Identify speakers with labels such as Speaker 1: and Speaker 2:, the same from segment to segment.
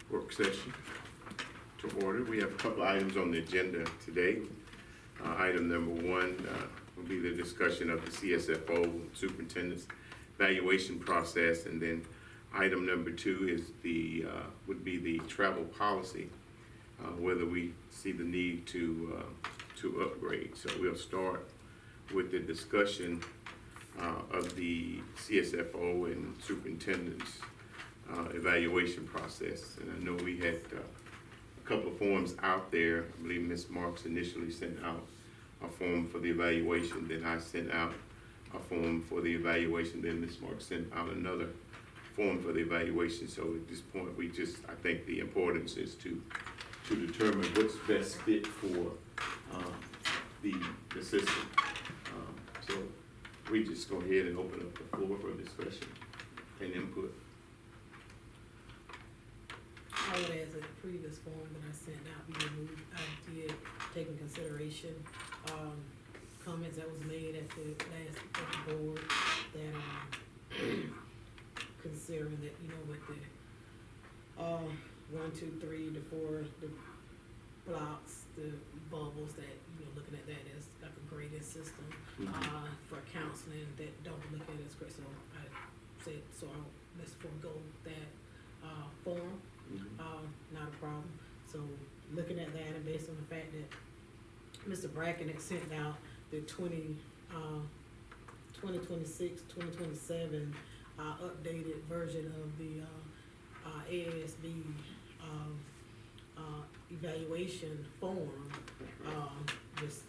Speaker 1: work session to order. We have a couple items on the agenda today. Item number one will be the discussion of the CSFO superintendent's evaluation process, and then item number two is would be the travel policy, whether we see the need to upgrade. So we'll start with the discussion of the CSFO and superintendent's evaluation process. And I know we had a couple of forms out there. I believe Ms. Marks initially sent out a form for the evaluation, then I sent out a form for the evaluation, then Ms. Marks sent out another form for the evaluation. So at this point, I think the importance is to determine what's best fit for the system. So we just go ahead and open up the floor for discussion and input.
Speaker 2: I would add the previous form that I sent out, I did take in consideration comments that was made at the last board that considering that, with the 1, 2, 3, the 4, the blocks, the bubbles, that looking at that as like a grading system for counseling that don't look at it as great. So I said, let's forego that form. Not a problem. So looking at that, and based on the fact that Mr. Bracken had sent out the 2026, 2027 updated version of the AASB evaluation form, just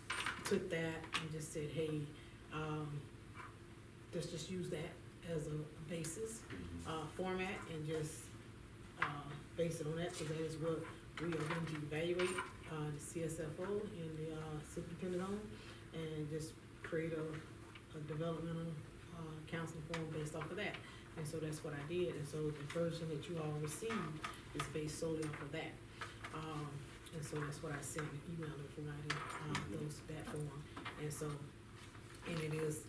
Speaker 2: took that and just said, hey, let's just use that as a basis format and just base it on that, because that is what we are going to evaluate the CSFO and the superintendent on, and just create a developmental counseling form based off of that. And so that's what I did. And so the version that you all received is based solely off of that. And so that's what I sent an email providing that form. And so, and it is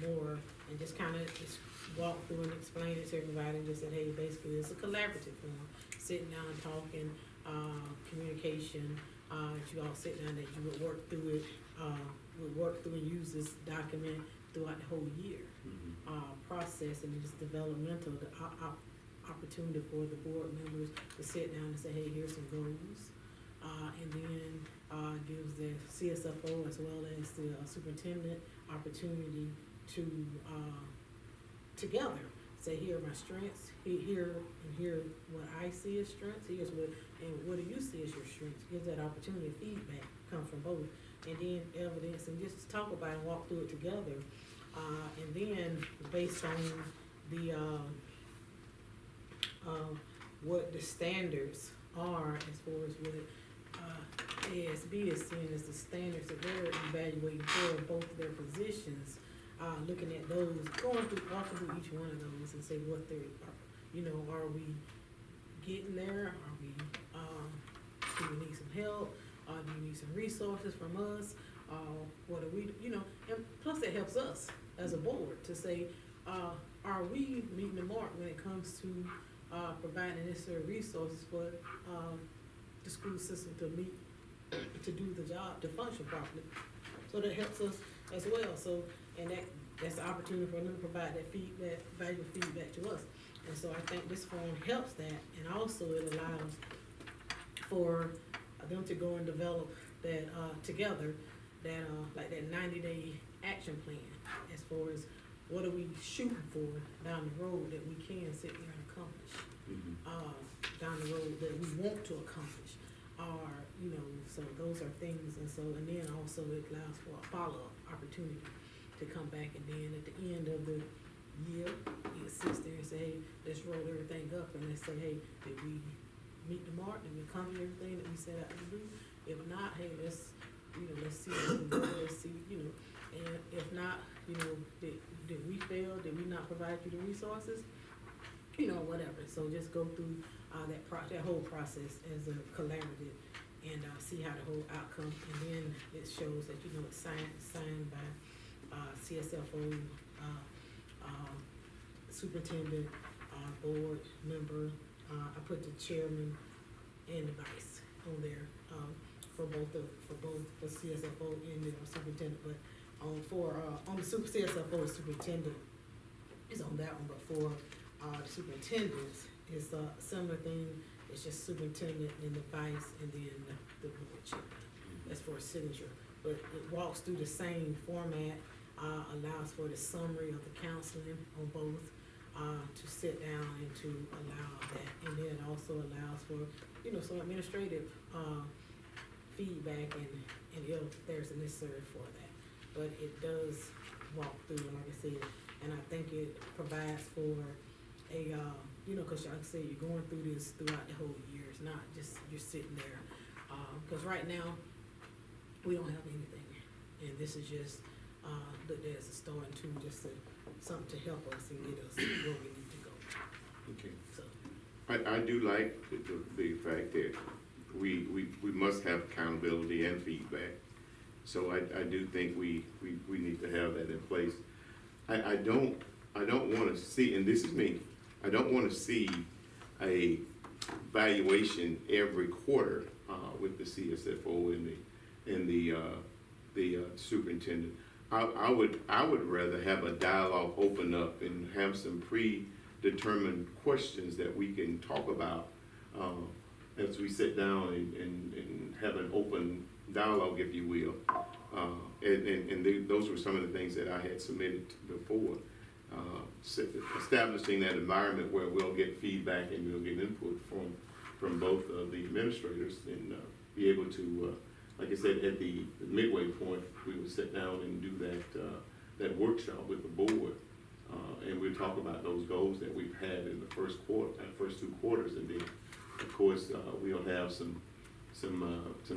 Speaker 2: more, and just kind of just walk through and explain it to everybody, and just said, hey, basically it's a collaborative form, sitting down and talking, communication, that you all sit down, that you would work through it, and use this document throughout the whole year process. And it's developmental, the opportunity for the board members to sit down and say, hey, here's some goals, and then gives the CSFO as well as the superintendent opportunity to together say, here are my strengths, here what I see as strengths, here's what do you see as your strengths. Gives that opportunity of feedback, come from both, and then evidence, and just talk about it and walk through it together. And then based on the what the standards are, as far as what ASB is seeing as the standards that they're evaluating for both of their positions, looking at those, walking through each one of those and say what they're, are we getting there? Are we, do we need some help? Do you need some resources from us? What are we, and plus it helps us as a board to say, are we meeting the mark when it comes to providing necessary resources for the school system to do the job, to function properly. So that helps us as well. So, and that's the opportunity for them to provide that valuable feedback to us. And so I think this form helps that, and also it allows for them to go and develop that together, that like that 90-day action plan, as far as what are we shooting for down the road that we can sit there and accomplish, down the road that we want to accomplish, or so those are things. And so, and then also it allows for a follow-up opportunity to come back, and then at the end of the year, it sits there and say, hey, let's roll everything up, and let's say, hey, did we meet the mark? Did we accomplish everything that we set out to do? If not, hey, let's see what we do. Let's see, and if not, did we fail? Did we not provide you the resources? Whatever. So just go through that whole process as a collaborative, and see how the whole outcome, and then it shows that it's signed by CSFO, superintendent, board member, I put the chairman and the vice on there, for CSFO and the superintendent, but on the CSFO, the superintendent is on that one, but for, the superintendents, it's a similar thing, it's just superintendent and the vice, and then the board chairman. That's for a signature, but it walks through the same format, allows for the summary of the counseling on both, to sit down and to allow that, and then it also allows for, some administrative, feedback and if there's a necessary for that. But it does walk through, and like I said, and I think it provides for a, cause like I said, you're going through this throughout the whole year, it's not just you're sitting there. Cause right now, we don't have anything, and this is just, looked at as a starting tool, just something to help us and get us where we need to go,
Speaker 1: Okay.
Speaker 2: so.
Speaker 1: I do like the fact that we must have accountability and feedback. So I do think we need to have that in place. I don't wanna see, and this is me, I don't wanna see a valuation every quarter, with the CSFO and the superintendent. I would rather have a dialogue open up and have some predetermined questions that we can talk about, as we sit down and have an open dialogue, if you will. Those were some of the things that I had submitted before. Establishing that environment where we'll get feedback and we'll get input from both of the administrators and be able to, like I said, at the midway point, we would sit down and do that workshop with the board. And we'll talk about those goals that we've had in the first 2 quarters, and then, of course, we'll have some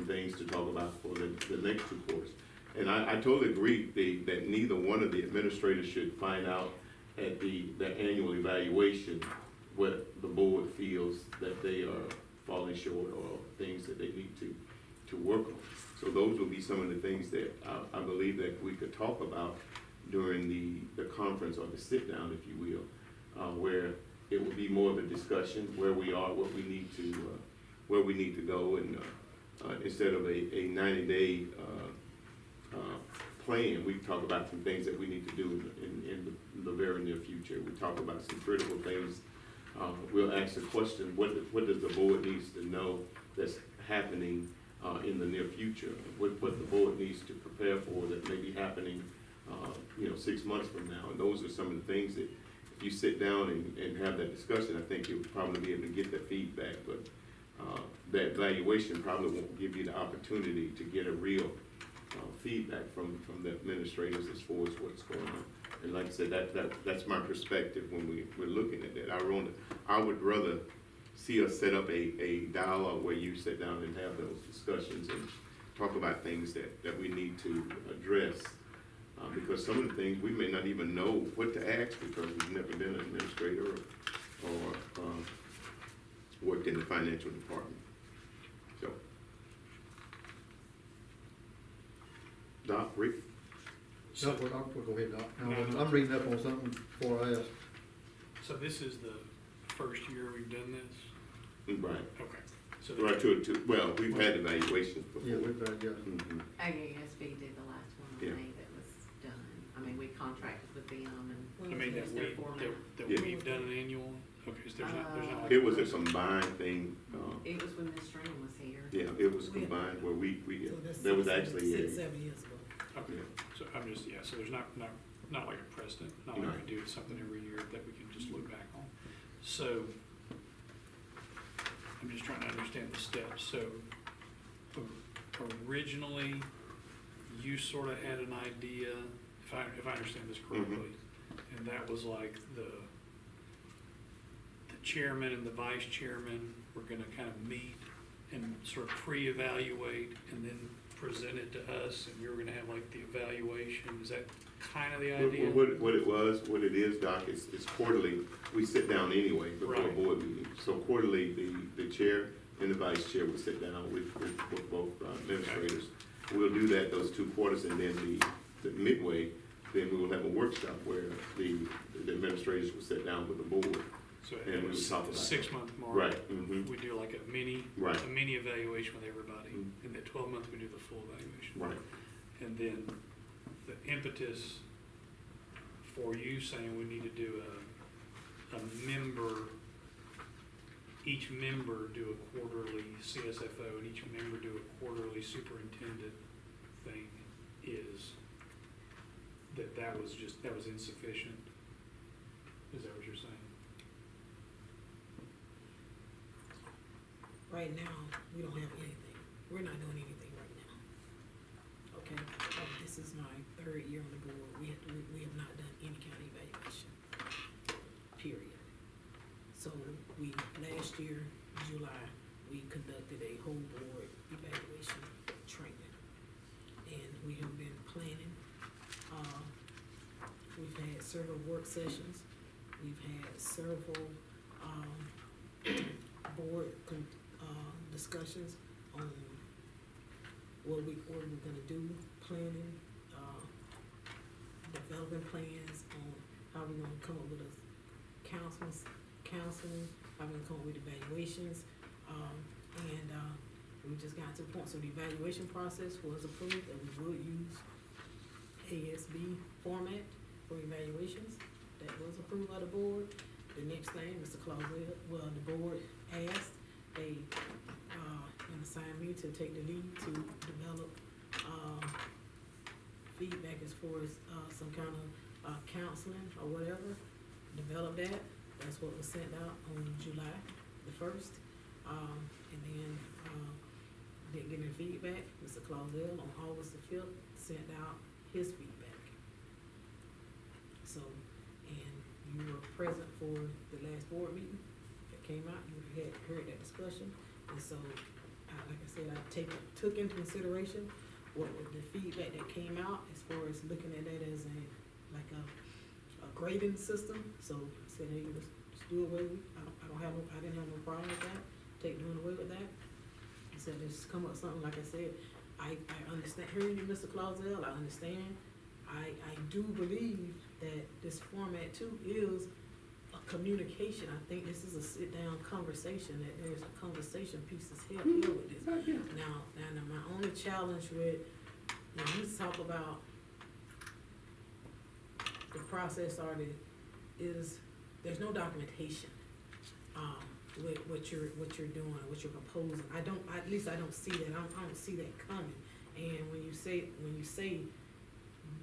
Speaker 1: things to talk about for the next 2 quarters. And I totally agree that neither one of the administrators should find out at the annual evaluation what the board feels that they are falling short or things that they need to work on. So those will be some of the things that I believe that we could talk about during the conference or the sit down, if you will, where it will be more of a discussion where we are, what we need to go, and instead of a 90-day plan, we talk about some things that we need to do in the very near future. We talk about some critical things. We'll ask the question, what does the board needs to know that's happening in the near future? What the board needs to prepare for that may be happening 6 months from now? And those are some of the things that if you sit down and have that discussion, I think you'll probably be able to get that feedback. But that evaluation probably won't give you the opportunity to get a real feedback from the administrators as far as what's going on. And like I said, that's my perspective when we're looking at that. I would rather see us set up a dialogue where you sit down and have those discussions and talk about things that we need to address. Because some of the things we may not even know what to ask because we've never been an administrator or worked in the financial department. So, Doc, Rick?
Speaker 3: No, I'll go ahead, Doc. I'm reading up on something before I ask.
Speaker 4: So this is the first year we've done this?
Speaker 1: Right.
Speaker 4: Okay. So
Speaker 1: Right, well, we've had evaluations before.
Speaker 3: Yeah, we've had, yeah.
Speaker 1: Mhm.
Speaker 5: AASB did the last one
Speaker 1: Yeah.
Speaker 5: in May that was done. I mean, we contracted with them and.
Speaker 4: I mean,
Speaker 5: It's their format.
Speaker 4: that
Speaker 1: Yeah.
Speaker 4: we've done an annual, okay, so there's not like.
Speaker 1: It was a combined thing,
Speaker 5: It was when Ms. String was here.
Speaker 1: yeah, it was combined where we
Speaker 2: So that's
Speaker 1: there was
Speaker 2: 6,
Speaker 1: actually
Speaker 2: 7 years ago.
Speaker 4: Okay, so I'm just, so there's not like a precedent, not like we do something every year that we can just look back on. So, I'm just trying to understand the steps. So, originally, you sort of had an idea, if I understand this correctly, and that was like the chairman and the vice chairman were gonna kind of meet and sort of pre-evaluate and then present it to us, and we were gonna have like the evaluation. Is that kind of the idea?
Speaker 1: What it is, Doc, is quarterly. We sit down anyway before a
Speaker 4: Right.
Speaker 1: board meeting. So quarterly, the chair and the vice chair will sit down with both administrators. We'll do that those 2 quarters, and then the midway, then we will have a workshop where the administrators will sit down with the board.
Speaker 4: So
Speaker 1: And we
Speaker 4: at
Speaker 1: would
Speaker 4: the
Speaker 1: talk about that.
Speaker 4: 6-month mark.
Speaker 1: Right, mhm.
Speaker 4: We do like a mini
Speaker 1: Right.
Speaker 4: evaluation with everybody.
Speaker 1: Mhm.
Speaker 4: And at 12 months, we do the full evaluation.
Speaker 1: Right.
Speaker 4: And then the impetus for you saying we need to do a member, each member do a quarterly CSFO and each member do a quarterly superintendent thing is that was insufficient? Is that what you're saying?
Speaker 2: Right now, we don't have anything. We're not doing anything right now. Okay, this is my 3rd year on the board. We have not done any kind of evaluation, period. So last year, July, we conducted a whole board evaluation training. And we have been planning. We've had several work sessions. We've had several, board discussions on what we're gonna do, planning, developing plans on how we're gonna come up with a counseling, how we're gonna come up with evaluations, and we just got to the point, so the evaluation process was approved, that we will use ASB format for evaluations. That was approved by the board. The next thing, Mr. Clausell, the board asked and assigned me to take the lead to develop, feedback as far as, some kind of, counseling or whatever. Develop that. That's what was sent out on July the 1st. And then, didn't get any feedback. Mr. Clausell on August the 5th sent out his feedback. So, and you were present for the last board meeting that came out, you had heard that discussion. And so, like I said, I took into consideration what was the feedback that came out as far as looking at that as a grading system. So I said, hey, let's do away with, I didn't have no problem with that, doing away with that. I said, let's come up with something, like I said, I understand, hearing you, Mr. Clausell, I understand. I do believe that this format too is a communication. I think this is a sit-down conversation, that there's a conversation piece that's here with this. Now, my only challenge with, when you talk about the process is there's no documentation, with what you're doing, what you're proposing. At least I don't see that, I don't see that coming. And when you say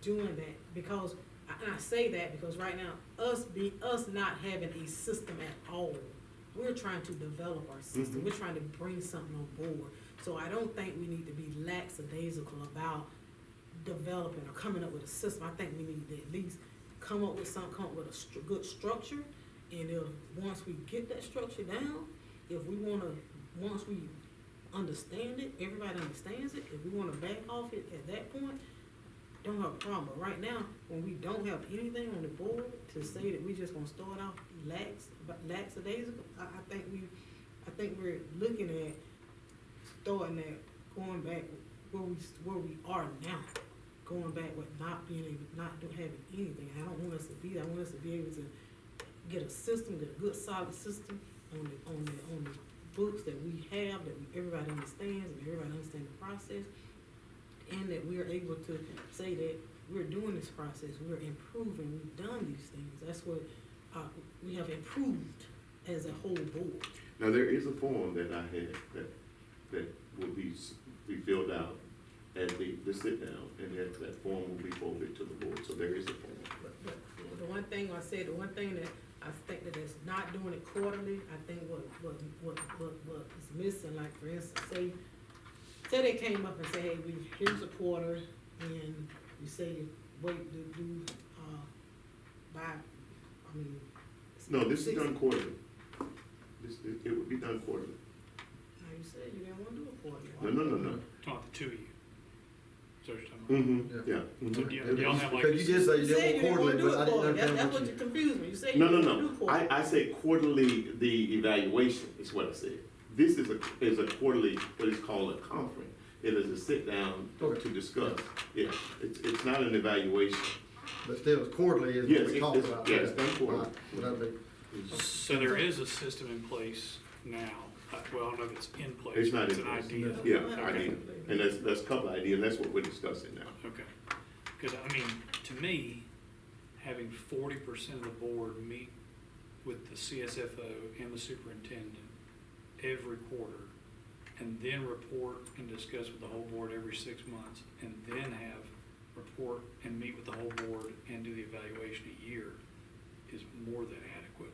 Speaker 2: doing that, because, and I say that because right now, us not having a system at all, we're trying to develop our system, we're trying to bring something on board. So I don't think we need to be lackadaisical about developing or coming up with a system. I think we need to at least come up with a good structure. And once we get that structure down, once we understand it, everybody understands it, if we wanna back off it at that point, don't have a problem. But right now, when we don't have anything on the board to say that we just gonna start off lackadaisical, I think we're looking at starting at going back where we are now, going back with not having anything. I don't want us to be there. I want us to be able to get a good solid system on the books that we have, that everybody understands, and everybody understands the process, and that we are able to say that we're doing this process, we're improving, we've done these things. That's what we have improved as a whole board.
Speaker 1: Now, there is a form that I had that will be filled out at the sit down, and that form will be forwarded to the board, so there is a form.
Speaker 2: But the one thing that I think that it's not doing it quarterly, I think what is missing, like for instance, say they came up and say, hey, here's a quarter, and you say, wait,
Speaker 1: No, this is done quarterly. It would be done quarterly.
Speaker 2: Now, you said you didn't want to do a quarterly.
Speaker 1: No.
Speaker 4: Talk to 2 of you. So you're talking about.
Speaker 1: Yeah.
Speaker 4: So do y'all have like?
Speaker 3: Because you did say you didn't want quarterly, but I didn't understand
Speaker 2: That's
Speaker 3: what
Speaker 2: what you confused me, you said you
Speaker 1: No.
Speaker 2: didn't want to do quarterly.
Speaker 1: I said quarterly, the evaluation is what I said. This is a quarterly, what is called a conference. It is a sit down to discuss. Yeah, it's not an evaluation.
Speaker 3: But still, it's quarterly is
Speaker 1: Yes,
Speaker 3: what we talked
Speaker 1: it's-
Speaker 3: about.
Speaker 1: yeah, it's done quarterly.
Speaker 3: Right, well, that'd be,
Speaker 4: So there is a system in place now, well, I don't know if it's in place,
Speaker 1: It's
Speaker 4: but
Speaker 1: not
Speaker 4: it's
Speaker 1: in
Speaker 4: an
Speaker 1: place.
Speaker 4: idea.
Speaker 1: Yeah, idea, and that's a couple ideas, and that's what we're discussing now.
Speaker 4: Okay, because I mean, to me, having 40% of the board meet with the CSFO and the superintendent every quarter, and then report and discuss with the whole board every 6 months, and then have report and meet with the whole board and do the evaluation a year is more than adequate.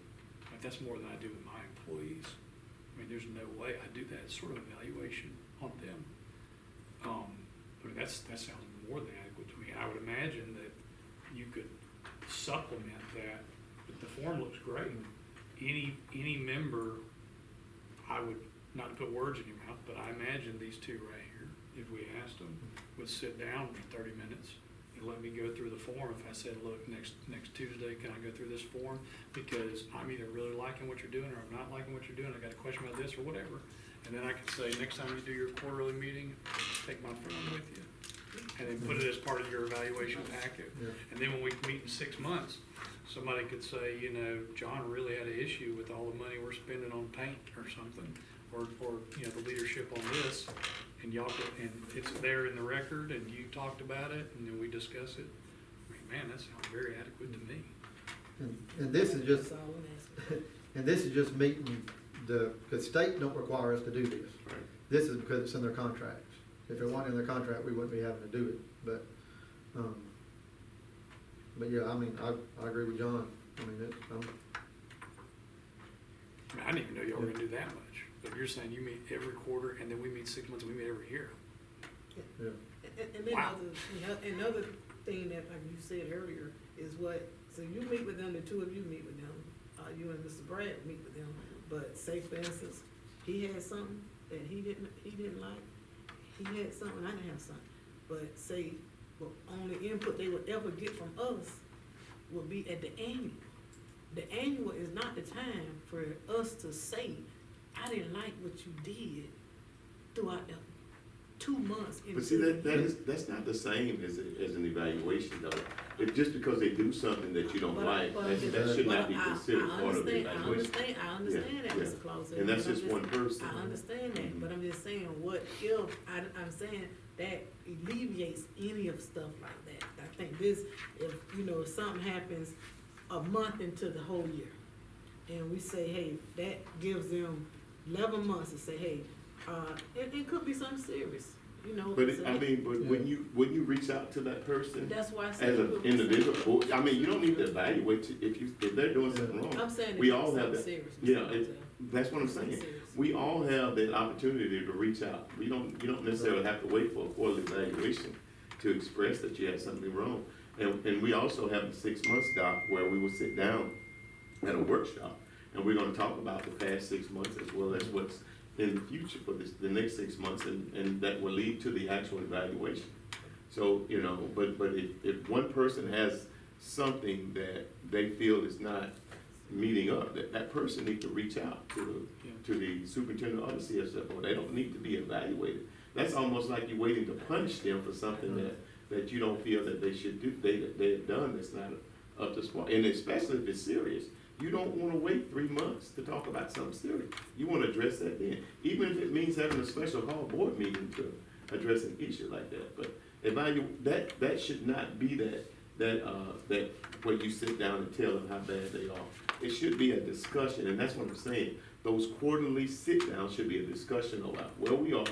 Speaker 4: Like, that's more than I do with my employees. I mean, there's no way I do that sort of evaluation on them. I mean, that sounds more than adequate to me. I would imagine that you could supplement that, but the form looks great. Any member, I would, not to put words in your mouth, but I imagine these two right here, if we asked them, would sit down for 30 minutes and let me go through the form. If I said, look, next Tuesday, can I go through this form? Because I'm either really liking what you're doing or I'm not liking what you're doing. I got a question about this or whatever. And then I can say, next time you do your quarterly meeting, take my form with you. And then put it as part of your evaluation packet.
Speaker 3: Yeah.
Speaker 4: And then when we meet in 6 months, somebody could say, you know, John really had an issue with all the money we're spending on paint or something, or, you know, the leadership on this, and y'all, and it's there in the record, and you talked about it, and then we discuss it. I mean, man, that sounds very adequate to me.
Speaker 3: And this is just,
Speaker 2: That's all I'm asking.
Speaker 3: and this is just meeting because state don't require us to do this.
Speaker 1: Right.
Speaker 3: This is because it's in their contracts. If it wasn't in their contract, we wouldn't be having to do it, but yeah, I mean, I agree with John. I mean,
Speaker 4: I mean, I didn't even know y'all were gonna do that much, but you're saying you meet every quarter, and then we meet 6 months, and we meet every year.
Speaker 3: yeah.
Speaker 2: And then
Speaker 4: Wow.
Speaker 2: another thing that, like you said earlier, is so you meet with them, the two of you meet with them, you and Mr. Brad meet with them, but say for instance, he had something that he didn't like, he had something, I didn't have something, but say, well, only input they would ever get from us would be at the annual. The annual is not the time for us to say, I didn't like what you did throughout the 2 months.
Speaker 1: But see, that's not the same as an evaluation though. If just because they do something that you don't like, that should not be considered part of the evaluation.
Speaker 2: I understand that,
Speaker 1: Yeah,
Speaker 2: Mr. Claus.
Speaker 1: And that's just one person.
Speaker 2: I understand that,
Speaker 1: Mhm.
Speaker 2: but I'm just saying, what if, I'm saying that alleviates any of stuff like that. I think this, if, you know, if something happens a month into the whole year, and we say, hey, that gives them 11 months to say, hey, it could be something serious, you know.
Speaker 1: But
Speaker 2: say,
Speaker 1: but when you reach out to that person
Speaker 2: that's why I said.
Speaker 1: as an individual, I mean, you don't need to evaluate if they're doing something wrong.
Speaker 2: I'm saying
Speaker 1: We
Speaker 2: it's
Speaker 1: all have
Speaker 2: something
Speaker 1: that.
Speaker 2: serious.
Speaker 1: Yeah, that's what I'm
Speaker 2: Something
Speaker 1: saying.
Speaker 2: serious.
Speaker 1: We all have that opportunity to reach out. You don't necessarily have to wait for a quarterly evaluation to express that you had something wrong. And we also have the 6 months doc where we will sit down at a workshop and we're gonna talk about the past 6 months as well as what's in the future for the next 6 months and that will lead to the actual evaluation. So, you know, but if one person has something that they feel is not meeting up, that person needs to reach out to the superintendent or the CSFO. They don't need to be evaluated. That's almost like you're waiting to punish them for something that you don't feel that they should do, they have done that's not up to spot. And especially if it's serious. You don't wanna wait 3 months to talk about something serious. You wanna address that then, even if it means having a special call board meeting to address an issue like that. But that should not be that where you sit down and tell them how bad they are. It should be a discussion, and that's what I'm saying. Those quarterly sit downs should be a discussion about where we are,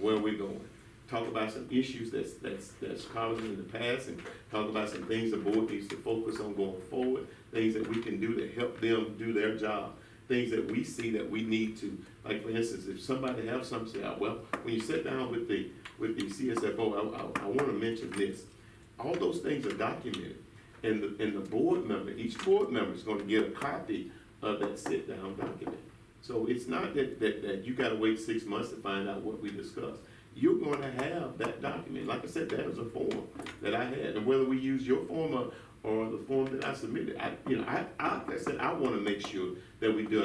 Speaker 1: where we're going. Talk about some issues that's causing in the past, and talk about some things the board needs to focus on going forward, things that we can do to help them do their job, things that we see that we need to, like for instance, if somebody have something, say, well, when you sit down with the CSFO, I wanna mention this. All those things are documented, and the board member, each board member is gonna get a copy of that sit-down document. So it's not that you gotta wait 6 months to find out what we discussed. You're gonna have that document. Like I said, that was a form that I had, and whether we use your form or the form that I submitted, like I said, I wanna make sure that we do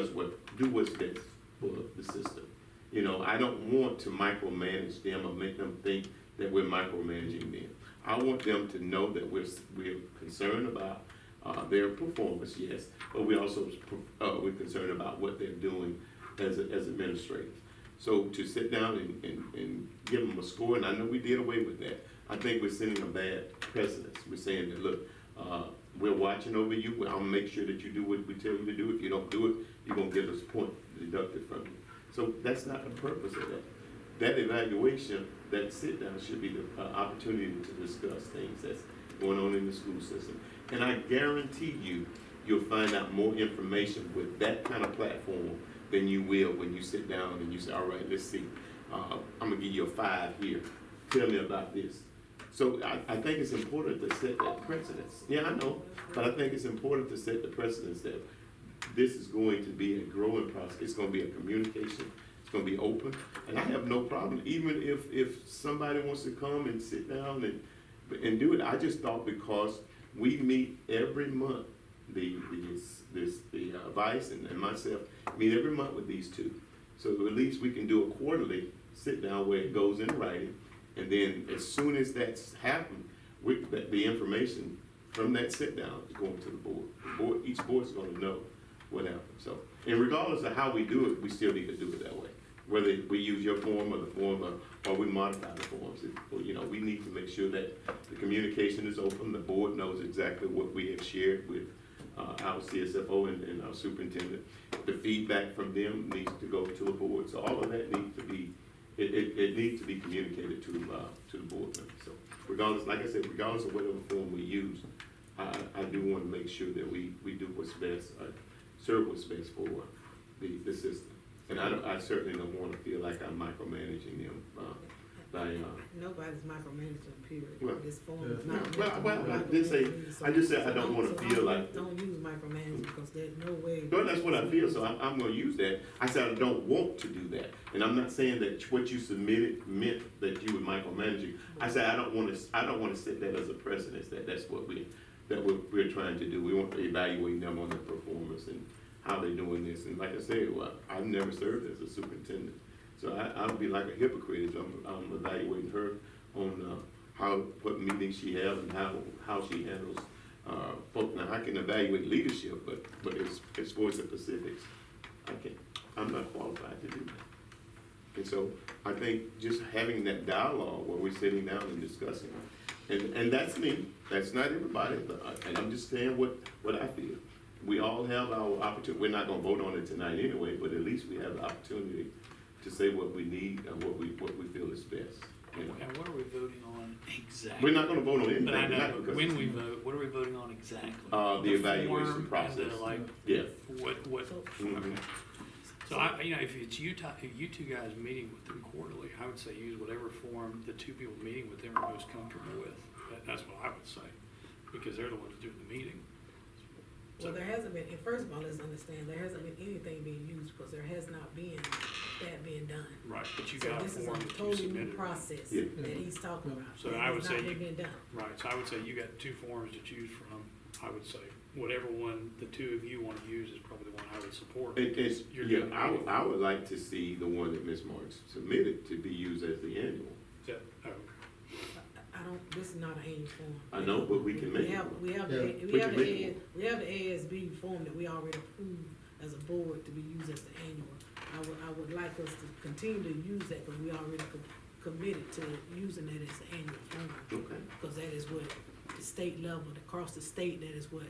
Speaker 1: what's best for the system. You know, I don't want to micromanage them or make them think that we're micromanaging them. I want them to know that we're concerned about their performance, yes, but we also, we're concerned about what they're doing as administrators. So to sit down and give them a score, and I know we did away with that, I think we're sending a bad precedence. We're saying that, look, we're watching over you, I'll make sure that you do what we tell you to do. If you don't do it, you're gonna get us a point deducted from you. So that's not the purpose of that. That evaluation, that sit down should be the opportunity to discuss things that's going on in the school system. And I guarantee you'll find out more information with that kind of platform than you will when you sit down and you say, all right, let's see, I'm gonna give you a 5 here, tell me about this. So I think it's important to set that precedence. Yeah, I know, but I think it's important to set the precedence that this is going to be a growing process. It's gonna be a communication, it's gonna be open, and I have no problem, even if somebody wants to come and sit down and do it. I just thought because we meet every month, the Vice and myself meet every month with these two. So at least we can do a quarterly sit down where it goes in writing, and then as soon as that's happened, the information from that sit down is going to the board. Each board's gonna know what happened. So, and regardless of how we do it, we still need to do it that way. Whether we use your form or the form or we modify the forms, we need to make sure that the communication is open. The board knows exactly what we have shared with our CSFO and our superintendent. The feedback from them needs to go to the board. So all of that needs to be, it needs to be communicated to the board members. So regardless, like I said, regardless of whatever form we use, I do want to make sure that we do what's best, serve what's best for the system. And I certainly don't want to feel like I'm micromanaging them by.
Speaker 2: Nobody's micromanaging, period.
Speaker 1: Well,
Speaker 2: This form
Speaker 3: yeah.
Speaker 2: is not.
Speaker 1: Well, I just say I don't want to feel like.
Speaker 2: Don't use micromanaging because there's no way.
Speaker 1: No, that's what I feel, so I'm gonna use that. I said I don't want to do that, and I'm not saying that what you submitted meant that you were micromanaging. I said I don't wanna set that as a precedence, that's what we're trying to do. We want to evaluate them on their performance and how they're doing this. And like I said, I've never served as a superintendent, so I would be like a hypocrite if I'm evaluating her on what meetings she has and how she handles folks. Now, I can evaluate leadership, but as far as the specifics, I'm not qualified to do that. And so I think just having that dialogue where we're sitting down and discussing, and that's me, that's not everybody, and I'm just saying what I feel. We all have our opportunity. We're not gonna vote on it tonight anyway, but at least we have the opportunity to say what we need and what we feel is best. You know?
Speaker 4: And what are we voting on exactly?
Speaker 1: We're not gonna vote on anything.
Speaker 4: But I know,
Speaker 1: tonight
Speaker 4: but
Speaker 1: because
Speaker 4: when we vote, what are we voting on exactly?
Speaker 1: the evaluation
Speaker 4: form
Speaker 1: process.
Speaker 4: and the, like,
Speaker 1: Yeah.
Speaker 4: what,
Speaker 1: Mhm.
Speaker 4: okay. So if it's you two guys meeting with them quarterly, I would say use whatever form the two people meeting with them are most comfortable with. That's what I would say, because they're the ones doing the meeting.
Speaker 2: Well, there hasn't been, and first of all, let's understand, there hasn't been anything being used because there has not been that being done.
Speaker 4: Right, but you
Speaker 2: So
Speaker 4: got a
Speaker 2: this is a
Speaker 4: form that you
Speaker 2: totally new
Speaker 4: submitted.
Speaker 2: process
Speaker 1: Yeah.
Speaker 2: that he's talking about.
Speaker 4: So
Speaker 2: It
Speaker 4: I would
Speaker 2: has
Speaker 4: say
Speaker 2: not
Speaker 4: you-
Speaker 2: been done.
Speaker 4: Right, so I would say you got two forms to choose from. I would say whatever one the two of you want to use is probably the one I would support.
Speaker 1: It's,
Speaker 4: You're
Speaker 1: yeah,
Speaker 4: doing the meeting.
Speaker 1: I would like to see the one that Ms. Marks submitted to be used as the annual.
Speaker 4: Is that, oh,
Speaker 2: I don't, this is not an annual form.
Speaker 1: I know, but we can make it one.
Speaker 2: We have
Speaker 3: Yeah,
Speaker 2: the
Speaker 1: can make it
Speaker 2: we have the ASB form that we already approved as a board to be used as the annual. I would like us to continue to use that because we already committed to using that as the annual form.
Speaker 1: Okay.
Speaker 2: Because that is what the state level, across the state, that is what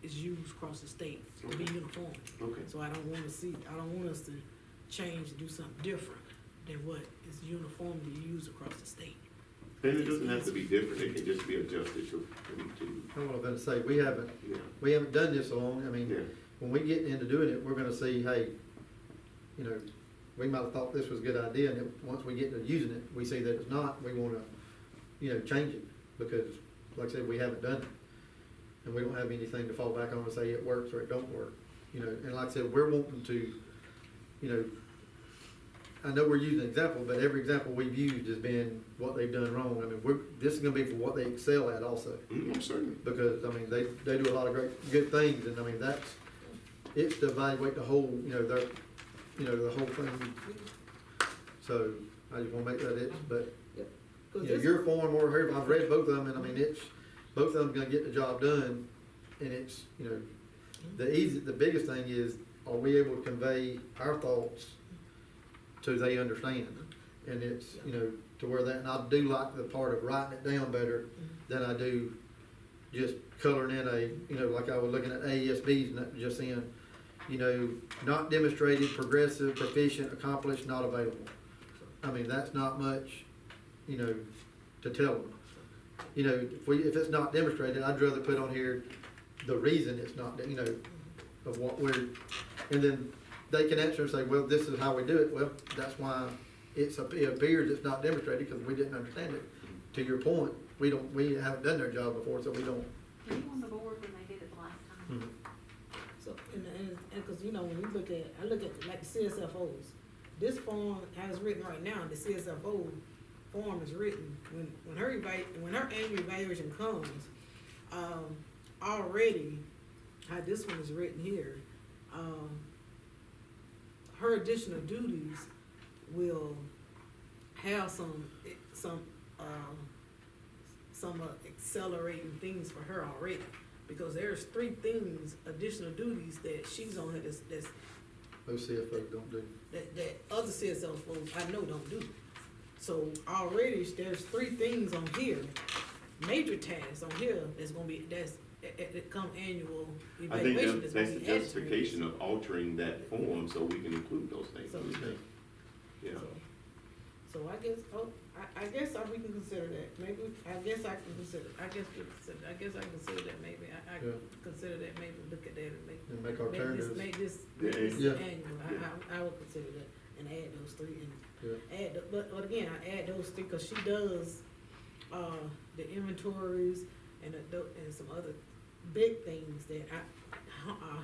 Speaker 2: is used across the state to be
Speaker 1: Okay.
Speaker 2: uniform.
Speaker 1: Okay.
Speaker 2: So I don't want us to change, do something different than what is uniformly used across the state.
Speaker 1: And it doesn't have to be different, it can just be adjusted to,
Speaker 3: I was gonna say, we haven't
Speaker 1: yeah,
Speaker 3: done this so long. I mean,
Speaker 1: yeah.
Speaker 3: when we get into doing it, we're gonna see, hey, we might have thought this was a good idea, and once we get to using it, we see that it's not, we wanna, change it, because, like I said, we haven't done it. And we don't have anything to fall back on and say it works or it don't work, and like I said, we're wanting to, I know we're using an example, but every example we've used has been what they've done wrong. I mean, this is gonna be for what they excel at also.
Speaker 1: I'm certain.
Speaker 3: Because, I mean, they do a lot of good things, and I mean, it's to evaluate the whole, the whole thing. So, I just wanna make that but,
Speaker 2: 'Cause this-
Speaker 3: your form or her, I've read both of them, and I mean, both of them gonna get the job done. and it's, you know, the biggest thing is, are we able to convey our thoughts to they understand? And it's, you know, to where that, and I do like the part of writing it down better than I do just coloring in a, you know, like I was looking at AESB's, and just saying, you know, not demonstrated, progressive, proficient, accomplished, not available. I mean, that's not much, you know, to tell them. You know, if it's not demonstrated, I'd rather put on here the reason it's not, you know, of what we're, and then they can answer and say, well, this is how we do it. Well, that's why it appears it's not demonstrated, because we didn't understand it. To your point, we haven't done their job before, so we don't.
Speaker 5: Were you on the board when they did it the last time?
Speaker 2: So, and cause you know, when you look at, I look at like the CSFOs, this form, how it's written right now, the CSFO form is written, when her annual evaluation comes, already, how this one is written here, her additional duties will have some accelerating things for her already. Because there's 3 things, additional duties that she's on here that's
Speaker 3: Those CFOs don't do.
Speaker 2: that other CSFOs I know don't do. So already there's 3 things on here, major tasks on here that's gonna be, at come annual
Speaker 1: I think
Speaker 2: evaluation.
Speaker 1: that's
Speaker 2: gonna
Speaker 1: the
Speaker 2: be added to it.
Speaker 1: justification of altering that form so we can include those things.
Speaker 2: So-
Speaker 1: Yeah.
Speaker 2: So I guess, I guess we can consider that, maybe, I guess I can consider that maybe, I
Speaker 3: Yeah.
Speaker 2: consider that, maybe look at that and
Speaker 3: And make alternatives.
Speaker 2: make this
Speaker 1: Yeah.
Speaker 2: annual,
Speaker 1: Yeah.
Speaker 2: I would consider that, and add those 3, and
Speaker 3: Yeah.
Speaker 2: but again, I add those 3, cause she does, the inventories and some other big things that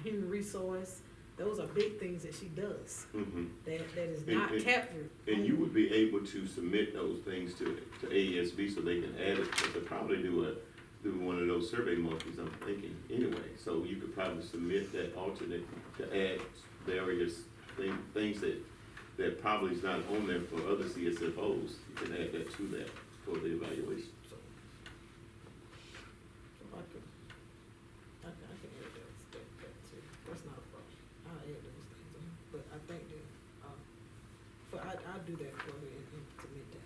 Speaker 2: human resource, those are big things that she does,
Speaker 1: Mhm.
Speaker 2: that is not
Speaker 1: And-
Speaker 2: captured.
Speaker 1: And you would be able to submit those things to AESB so they can add it, but they'll probably do one of those survey monkeys, I'm thinking, anyway. So you could probably submit that alternate to add various things that probably is not on there for other CSFOs. You can add that to that for the evaluation.
Speaker 2: So I can add that too, that's not a problem, I'll add those things in, but I think that, I'll do that for her and submit that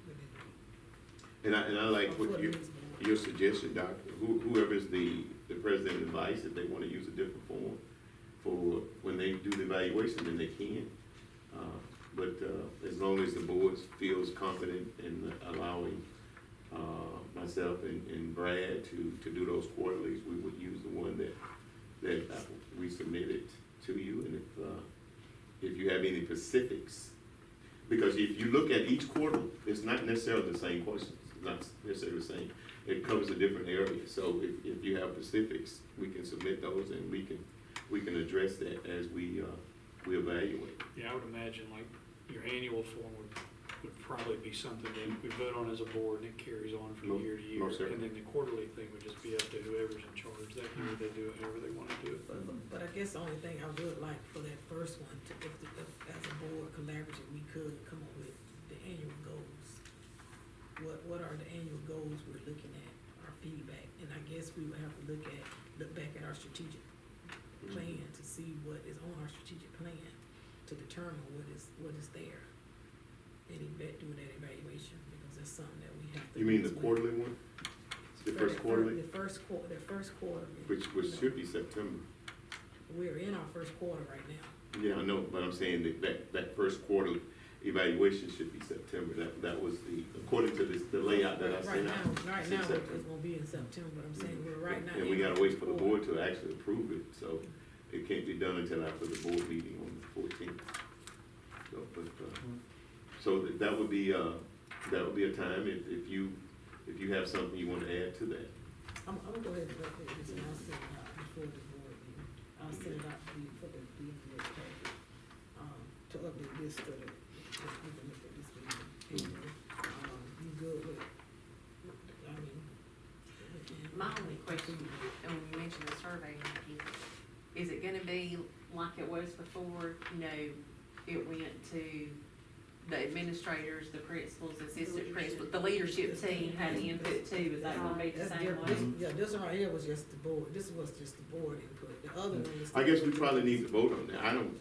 Speaker 2: within
Speaker 1: And I like
Speaker 2: For
Speaker 1: what
Speaker 2: the next board.
Speaker 1: your suggestion, Doctor, whoever's the president and vice, if they wanna use a different form for when they do the evaluation, then they can. But as long as the board feels confident in allowing, myself and Brad to do those quarterlies, we would use the one that we submitted to you, and if you have any specifics. Because if you look at each quarter, it's not necessarily the same questions, it's not necessarily the same, it covers a different area. So if you have specifics, we can submit those, and we can address that as we evaluate.
Speaker 4: Yeah, I would imagine like your annual form would probably be something that we vote on as a board and it carries on from year to year.
Speaker 1: Most certainly.
Speaker 4: And then the quarterly thing would just be up to whoever's in charge that year, they do it however they wanna do it.
Speaker 2: But I guess the only thing I would like for that first one, if as a board collaborative, we could come up with the annual goals. What are the annual goals we're looking at, our feedback, and I guess we would have to look back at our strategic plan to see what is on our strategic plan, to determine what is there. And doing that evaluation, because that's something that we have to.
Speaker 1: You mean the
Speaker 2: do as well.
Speaker 1: quarterly one? The first quarterly?
Speaker 2: The first quarter.
Speaker 1: Which should be September.
Speaker 2: We're in our first quarter right now.
Speaker 1: Yeah, I know, but I'm saying that first quarter evaluation should be September. That was according to the layout that I sent out.
Speaker 2: Right
Speaker 1: it's
Speaker 2: now,
Speaker 1: in September.
Speaker 2: it's gonna be in September, but I'm saying we're right now.
Speaker 1: And we gotta wait for the board to actually approve it, so it can't be done until after the board meeting on the 14th. So that would be a time if you have something you wanna add to that.
Speaker 2: I'm gonna go ahead and update this, and I'll send it out before the board meeting. I'll send it out for the information package, to update this for the, we can look at this meeting. You good with, I mean.
Speaker 5: My only question, and when you mentioned the survey, is it gonna be like it was before, it went to the administrators, the principals, assistant principals, the leadership team had input too, is that gonna be the
Speaker 2: That's
Speaker 5: same
Speaker 2: different.
Speaker 5: way?
Speaker 2: Yeah, this one right here was just the board, this was just the board input, the other one was.
Speaker 1: I guess we probably need to vote on that. I don't,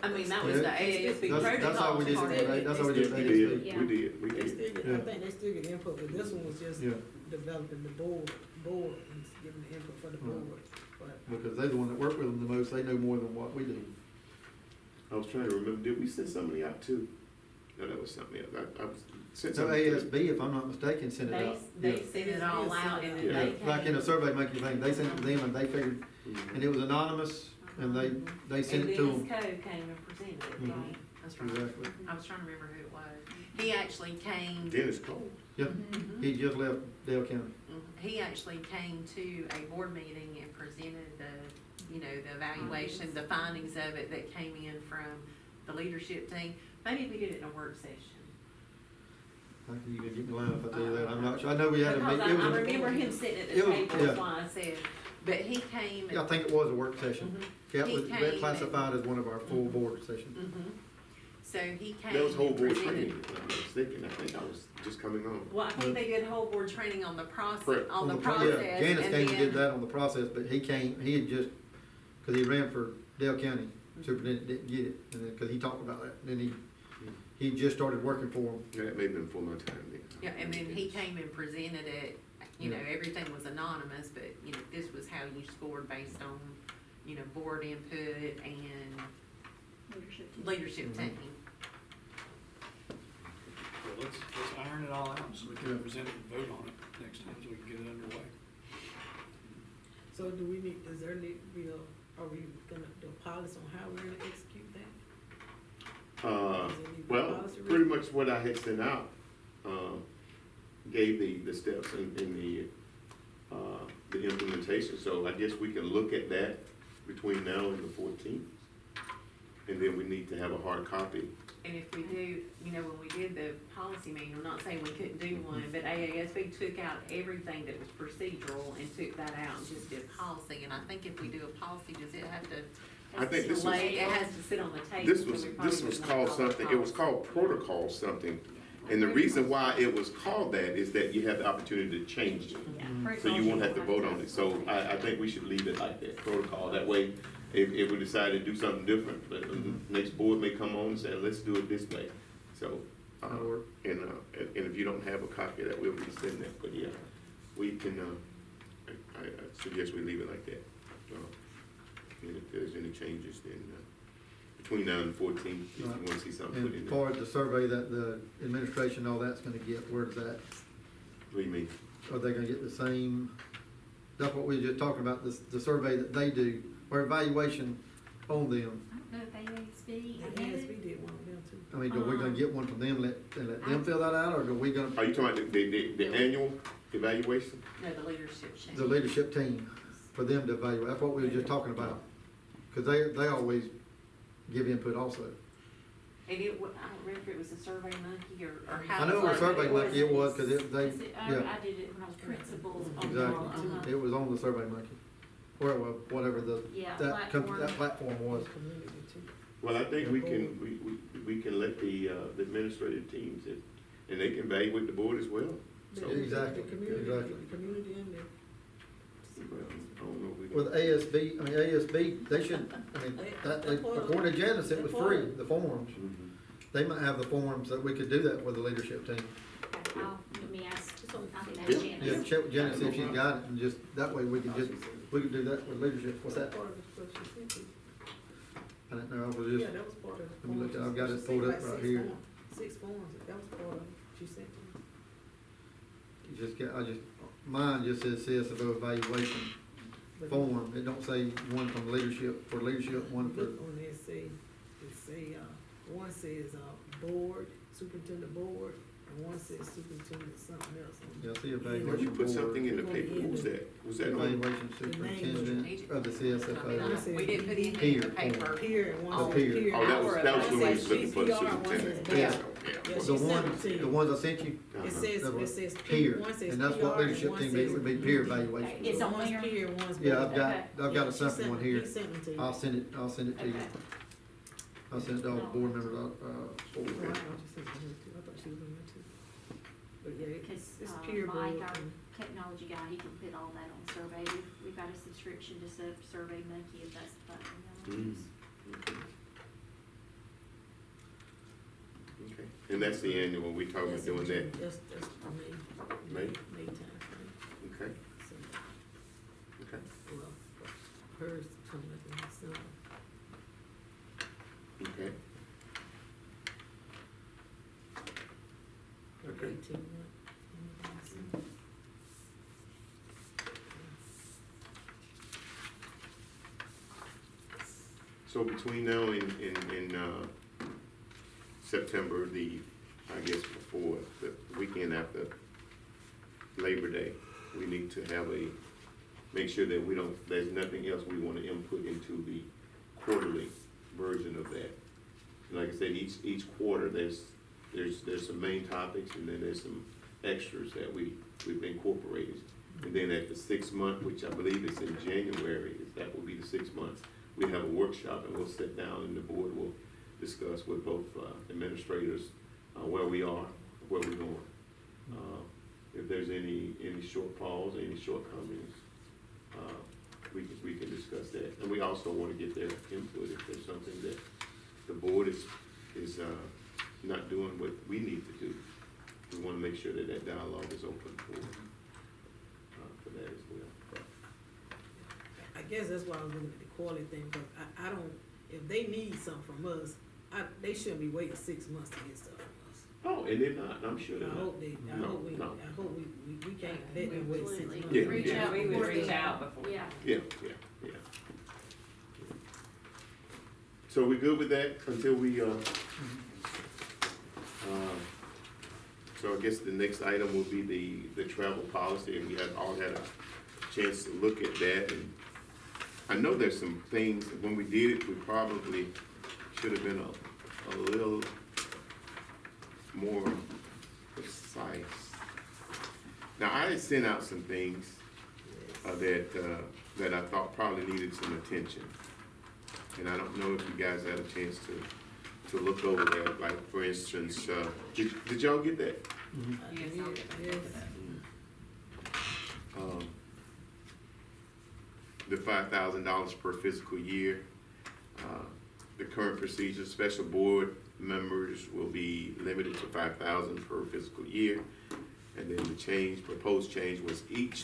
Speaker 5: I mean, that was the AASB
Speaker 3: That's how we
Speaker 5: protocols
Speaker 3: did
Speaker 5: part
Speaker 3: it,
Speaker 5: of
Speaker 3: right?
Speaker 5: it.
Speaker 3: That's how we
Speaker 1: yeah,
Speaker 3: did
Speaker 1: we
Speaker 3: it.
Speaker 1: did,
Speaker 6: Yeah.
Speaker 1: we did, we
Speaker 2: They
Speaker 1: did.
Speaker 2: still get, I
Speaker 3: Yeah.
Speaker 2: think they still get input, but this one was just
Speaker 3: Yeah,
Speaker 2: developing the board and giving the input for the
Speaker 3: Right.
Speaker 2: board, but.
Speaker 3: because they're the one that work with them the most, they know more than what we do.
Speaker 1: I was trying to remember, did we send somebody out too? No, that was something else. I was sent
Speaker 3: So
Speaker 1: something. to-
Speaker 3: ASB, if I'm not mistaken, sent it
Speaker 5: They,
Speaker 3: out.
Speaker 5: they
Speaker 3: Yeah.
Speaker 5: sent it all out and
Speaker 1: Yeah.
Speaker 5: then they
Speaker 3: Like in a
Speaker 5: came.
Speaker 3: survey monkey thing, they sent it to them and they figured,
Speaker 1: Mhm.
Speaker 3: and it was anonymous, and they sent
Speaker 5: And
Speaker 3: it to
Speaker 5: Dennis
Speaker 3: them.
Speaker 5: Code came and presented it,
Speaker 3: Mhm.
Speaker 5: right? That's right.
Speaker 3: Exactly.
Speaker 5: I was trying to remember who it was. He actually came.
Speaker 1: Dennis Cole.
Speaker 3: Yep,
Speaker 5: Mhm.
Speaker 3: he just left Dale County.
Speaker 5: He actually came to a board meeting and presented the evaluation, the findings of it that came in from the leadership team. Maybe we did it in a work session.
Speaker 3: I think you can get in line if I tell you that, I'm not sure, I know we had a
Speaker 5: Because
Speaker 3: meeting.
Speaker 5: I remember him sitting at the
Speaker 3: it was-
Speaker 5: table,
Speaker 3: yeah.
Speaker 5: that's why I said, but he came.
Speaker 3: Yeah, I think it was a work session.
Speaker 5: Mhm.
Speaker 3: That
Speaker 5: He
Speaker 3: was,
Speaker 5: came
Speaker 3: that
Speaker 5: and-
Speaker 3: classified as one of our full board sessions.
Speaker 5: Mhm. So he came.
Speaker 1: That was whole
Speaker 5: and
Speaker 1: board
Speaker 5: presented-
Speaker 1: training, if I'm not mistaken. I think I was just coming on.
Speaker 5: Well, I think they did whole board training on the process,
Speaker 1: Correct.
Speaker 5: on the
Speaker 3: pro-
Speaker 5: process.
Speaker 3: Yeah, Janice
Speaker 5: and
Speaker 3: came and did
Speaker 5: then-
Speaker 3: that on the process, but he came, he had just, cause he ran for Dale County, superintendent didn't get it, and then, cause he talked about that, then he just started working for him.
Speaker 1: Yeah, that may have been before my time then.
Speaker 5: Yeah, and then he came and presented it, everything was anonymous, but, this was how you scored based on, board input and leadership
Speaker 3: Mhm.
Speaker 5: team.
Speaker 4: Well, let's iron it all out so we can present it and vote on it next time, so we can get it underway.
Speaker 2: So do we need, is there need to be are we gonna do a policy on how we're gonna execute that? Does it need
Speaker 1: Well,
Speaker 2: policy
Speaker 1: pretty much what I had sent out, gave the steps in the implementation. So I guess we can look at that between now and the 14th. And then we need to have a hard copy.
Speaker 5: And if we do, when we did the policy meeting, I'm not saying we couldn't do one, but AASB took out everything that was procedural and took that out and just did policy. And I think if we do a policy, does it have to?
Speaker 1: I think this was-
Speaker 5: It has to sit on the table.
Speaker 1: This
Speaker 5: so
Speaker 1: was,
Speaker 5: we probably
Speaker 1: this was
Speaker 5: wouldn't
Speaker 1: called
Speaker 5: call it
Speaker 1: something, it was
Speaker 5: policy.
Speaker 1: called protocol something. And the reason why it was called that is that you have the opportunity to change it. So you won't have to vote on it. So I think we should leave it like that, protocol. That way, if we decide to do something different, but the next board may come on and say, let's do it this way. So,
Speaker 3: That'll work.
Speaker 1: and if you don't have a copy of that, we'll resend that. But yeah, we can, I suggest we leave it like that. And if there's any changes, then between now and the 14th, if you
Speaker 3: Right.
Speaker 1: want to see something put in
Speaker 3: And
Speaker 1: there.
Speaker 3: for the survey that the administration, all that's gonna get, where's that?
Speaker 1: What do you mean?
Speaker 3: Are they gonna get the same, that's what we were just talking about, the survey that they do, or evaluation on them?
Speaker 6: I don't know if ASB,
Speaker 2: And ASB did one of them too.
Speaker 3: I mean, are we gonna get one from them, let them fill that out, or are we gonna,
Speaker 1: Are you talking about the annual evaluation?
Speaker 5: No, the leadership change.
Speaker 3: the leadership team, for them to evaluate, that's what we were just talking about? Cause they always give input also.
Speaker 5: And I don't remember if it was a Survey Monkey or how.
Speaker 3: I know it was
Speaker 5: it
Speaker 3: Survey Monkey, it was, cause
Speaker 6: I
Speaker 3: yeah,
Speaker 6: did it when I was principal.
Speaker 3: exactly, it was on the Survey Monkey, or whatever
Speaker 6: Yeah,
Speaker 3: that
Speaker 6: platform.
Speaker 3: platform was.
Speaker 2: Community too.
Speaker 1: Well, I think we can let the administrative teams, and they can evaluate the board as well. So, well,
Speaker 3: Exactly,
Speaker 2: The community,
Speaker 3: exactly.
Speaker 2: the community and the.
Speaker 1: I don't know if we can.
Speaker 3: With ASB, they should, according to Janice, it was free, the forms.
Speaker 1: Mhm.
Speaker 3: They might have the forms that we could do that with the leadership team.
Speaker 6: Okay, let me ask, I think
Speaker 1: Yeah.
Speaker 6: that's
Speaker 3: Yeah,
Speaker 6: Janice.
Speaker 3: check with Janice, see if she's got it, and just, that way we could do that with leadership. What's that?
Speaker 2: Part of the what she sent you.
Speaker 3: I didn't know, I was
Speaker 2: Yeah,
Speaker 3: just,
Speaker 2: that was part of the.
Speaker 3: Let me look,
Speaker 2: forms.
Speaker 3: I've got
Speaker 2: She
Speaker 3: it
Speaker 2: sent
Speaker 3: pulled up
Speaker 2: like
Speaker 3: right
Speaker 2: six
Speaker 3: here.
Speaker 2: forms. 6 forms, that was part of it, she sent to me.
Speaker 3: mine just says CSFO evaluation
Speaker 2: But
Speaker 3: form. It don't say one from leadership, for leadership, one for,
Speaker 2: look on there, it say, one says, board, superintendent board, and one says superintendent something else.
Speaker 3: yeah, see
Speaker 1: Well,
Speaker 3: evaluation
Speaker 1: you put something
Speaker 3: board.
Speaker 1: in the paper, who was that? Was that on?
Speaker 3: Evaluation superintendent of the CSFO.
Speaker 5: We didn't put anything in the
Speaker 3: Here.
Speaker 5: paper.
Speaker 2: Peer and
Speaker 3: Oh,
Speaker 2: one says
Speaker 3: peer.
Speaker 2: peer.
Speaker 1: Oh, that was when we
Speaker 2: One
Speaker 1: was
Speaker 2: says
Speaker 1: looking for the
Speaker 2: CPR, one says
Speaker 1: superintendent.
Speaker 2: BAC.
Speaker 3: Yeah.
Speaker 2: Yeah,
Speaker 3: The
Speaker 2: she sent
Speaker 3: one,
Speaker 2: it to you.
Speaker 3: the ones I sent you,
Speaker 2: It says,
Speaker 3: That
Speaker 2: it
Speaker 3: was
Speaker 2: says
Speaker 3: peer,
Speaker 2: peer, one says
Speaker 3: and that's what
Speaker 2: PR,
Speaker 3: leadership
Speaker 2: one
Speaker 3: team
Speaker 2: says-
Speaker 3: would be, peer evaluation.
Speaker 6: It's on
Speaker 2: One's
Speaker 6: there?
Speaker 2: peer, one's
Speaker 3: Yeah,
Speaker 2: BAC.
Speaker 3: I've got a
Speaker 2: Yeah, she
Speaker 3: sample
Speaker 2: sent
Speaker 3: one
Speaker 2: it-
Speaker 3: here.
Speaker 2: he sent it to you.
Speaker 3: I'll send it to you.
Speaker 6: Okay.
Speaker 3: I sent it to all the board members,
Speaker 2: Oh, I just sent it to her too. I thought she was on there too. But yeah,
Speaker 6: Because,
Speaker 2: it's peer
Speaker 6: Mike,
Speaker 2: board
Speaker 6: our
Speaker 2: and-
Speaker 6: technology guy, he can put all that on survey. We've got a subscription to Survey Monkey, if that's the platform y'all
Speaker 1: Mm.
Speaker 6: use.
Speaker 1: Okay, and that's the annual, we talking about
Speaker 2: That's in
Speaker 1: doing that,
Speaker 2: June. That's
Speaker 1: May?
Speaker 2: May timeframe.
Speaker 1: okay,
Speaker 2: So,
Speaker 1: okay,
Speaker 2: well, hers coming up in December.
Speaker 1: okay, Okay.
Speaker 2: 18 months.
Speaker 1: so between now and, September, I guess before, the weekend after Labor Day, we need to have make sure that there's nothing else we wanna input into the quarterly version of that. And like I said, each quarter, there's some main topics, and then there's some extras that we've incorporated. And then at the 6th month, which I believe is in January, that will be the 6 months, we have a workshop, and we'll sit down and the board will discuss with both administrators where we are, where we're going. If there's any shortfalls, any shortcomings, we can discuss that. And we also want to get their input if there's something that the board is not doing what we need to do. We want to make sure that dialogue is open for that as well.
Speaker 2: I guess that's why I was looking at the quality thing, because I don't, if they need something from us, they shouldn't be waiting 6 months to get stuff from us.
Speaker 1: Oh, and they're not, I'm sure
Speaker 2: I
Speaker 1: they're not.
Speaker 2: hope we can't let them wait 6 months.
Speaker 1: Yeah.
Speaker 6: Reach out
Speaker 5: We would
Speaker 6: before
Speaker 5: reach
Speaker 6: then.
Speaker 5: out before.
Speaker 6: Yeah.
Speaker 1: Yeah. So we good with that until we, so I guess the next item will be the travel policy, and we all had a chance to look at that. And I know there's some things, when we did it, we probably should have been a little more precise. Now, I had sent out some things that I thought probably needed some attention. And I don't know if you guys had a chance to look over that. Like, for instance, did y'all get that?
Speaker 5: Yes, I'll get back
Speaker 2: Yes.
Speaker 5: to that.
Speaker 1: The $5,000 per fiscal year. The current procedure, special board members will be limited to $5,000 per fiscal year. And then the proposed change was each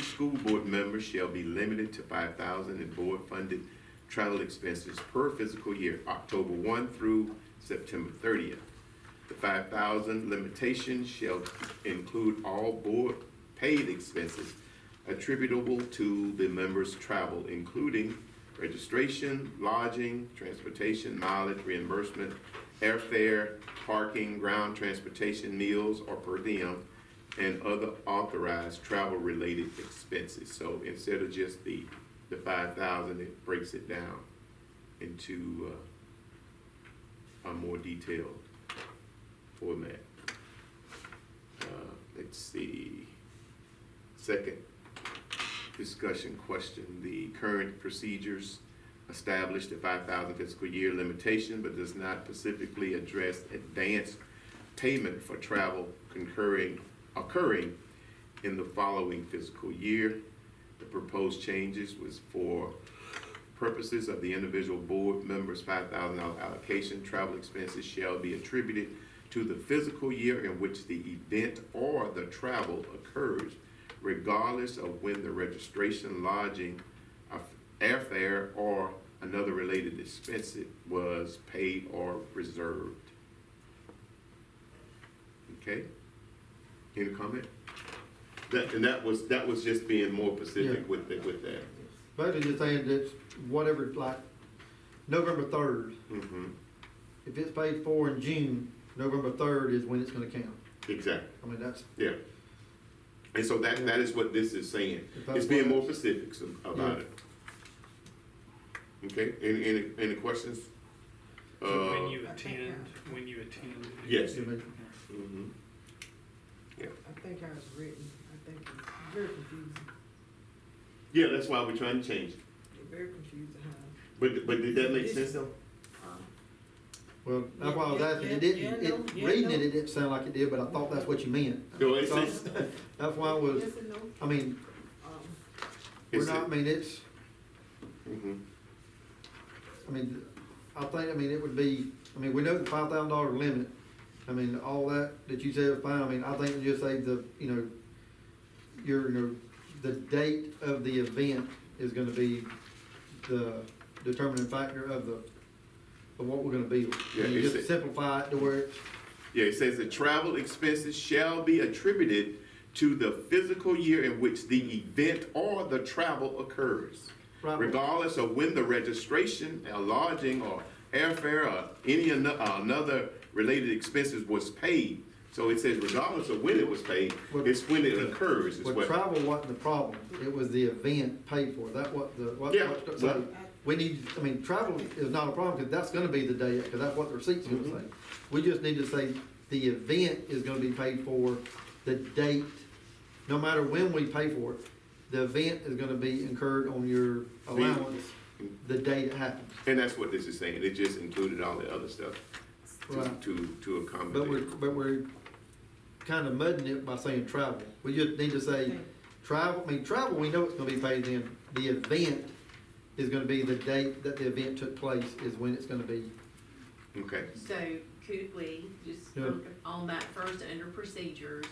Speaker 1: school board member shall be limited to $5,000 in board-funded travel expenses per fiscal year, October 1 through September 30th. The $5,000 limitation shall include all board paid expenses attributable to the member's travel, including registration, lodging, transportation, mileage, reimbursement, airfare, parking, ground transportation, meals, or per diem, and other authorized travel-related expenses. So instead of just the 5,000, it breaks it down into a more detailed format. Let's see. Second discussion question: the current procedures establish the 5,000 fiscal year limitation, but does not specifically address advance payment for travel occurring in the following fiscal year. The proposed changes was for purposes of the individual board members' $5,000 allocation. Travel expenses shall be attributed to the fiscal year in which the event or the travel occurs, regardless of when the registration, lodging, airfare, or another related expense was paid or reserved. Okay? Any comment? That was just being more specific
Speaker 3: Yeah.
Speaker 1: with that.
Speaker 3: Basically just saying that whatever, like, November 3rd,
Speaker 1: Mm-hmm.
Speaker 3: if it's paid for in June, November 3rd is when it's gonna count.
Speaker 1: Exactly.
Speaker 3: I mean, that's,
Speaker 1: Yeah. And so that is what this is saying.
Speaker 3: If that's
Speaker 1: It's being
Speaker 3: what-
Speaker 1: more specifics about it. Okay, any questions?
Speaker 4: So when you
Speaker 2: I think,
Speaker 4: attend.
Speaker 1: Yes.
Speaker 3: I mean,
Speaker 1: Mhm.
Speaker 2: I think how it's written, I think it's very confusing.
Speaker 1: Yeah, that's why we're trying to change it.
Speaker 2: It's very confusing how.
Speaker 1: But did that make sense though?
Speaker 3: Well, that's why I was
Speaker 2: Yeah,
Speaker 3: asking,
Speaker 2: yeah,
Speaker 3: it didn't,
Speaker 2: yeah, no, yeah,
Speaker 3: reading
Speaker 2: no.
Speaker 3: it didn't sound like it did, but I thought that's what you meant.
Speaker 1: No, it
Speaker 3: So,
Speaker 1: says-
Speaker 3: that's why I was,
Speaker 2: Yes and no.
Speaker 3: I mean,
Speaker 2: Um,
Speaker 3: we're
Speaker 1: It's
Speaker 3: not,
Speaker 1: a-
Speaker 3: I mean, it's,
Speaker 1: Mhm.
Speaker 3: I mean, I mean, it would be, I mean, we know the $5,000 limit. I mean, all that you said was fine. I mean, I think you just say the, the date of the event is gonna be the determining factor of what we're gonna bill.
Speaker 1: Yeah,
Speaker 3: And you
Speaker 1: it's
Speaker 3: just
Speaker 1: a-
Speaker 3: simplify it to where it's,
Speaker 1: Yeah, it says the travel expenses shall be attributed to the physical year in which the event or the travel occurs,
Speaker 3: right.
Speaker 1: regardless of when the registration, lodging, or airfare, or any another related expenses was paid. So it says regardless of when it was paid,
Speaker 3: Well,
Speaker 1: it's when it occurs, is
Speaker 3: Well,
Speaker 1: what.
Speaker 3: travel wasn't the problem, it was the event paid for, that what
Speaker 1: Yeah,
Speaker 3: so,
Speaker 1: well-
Speaker 3: we need, I mean, travel is not a problem, cause that's gonna be the day, cause that's what the receipt's gonna say. We just need to say, the event is gonna be paid for, the date, no matter when we pay for it, the event is gonna be incurred on your allowance, the date it happens.
Speaker 1: And that's what this is saying, it just included all the other stuff
Speaker 3: Right.
Speaker 1: to accommodate.
Speaker 3: But we're kinda mudding it by saying travel, we just need to say, travel, I mean, travel, we know it's gonna be paid then, the event is gonna be the date that the event took place is when it's gonna be.
Speaker 1: Okay,
Speaker 5: So could we just,
Speaker 3: Yeah.
Speaker 5: on that first under procedures,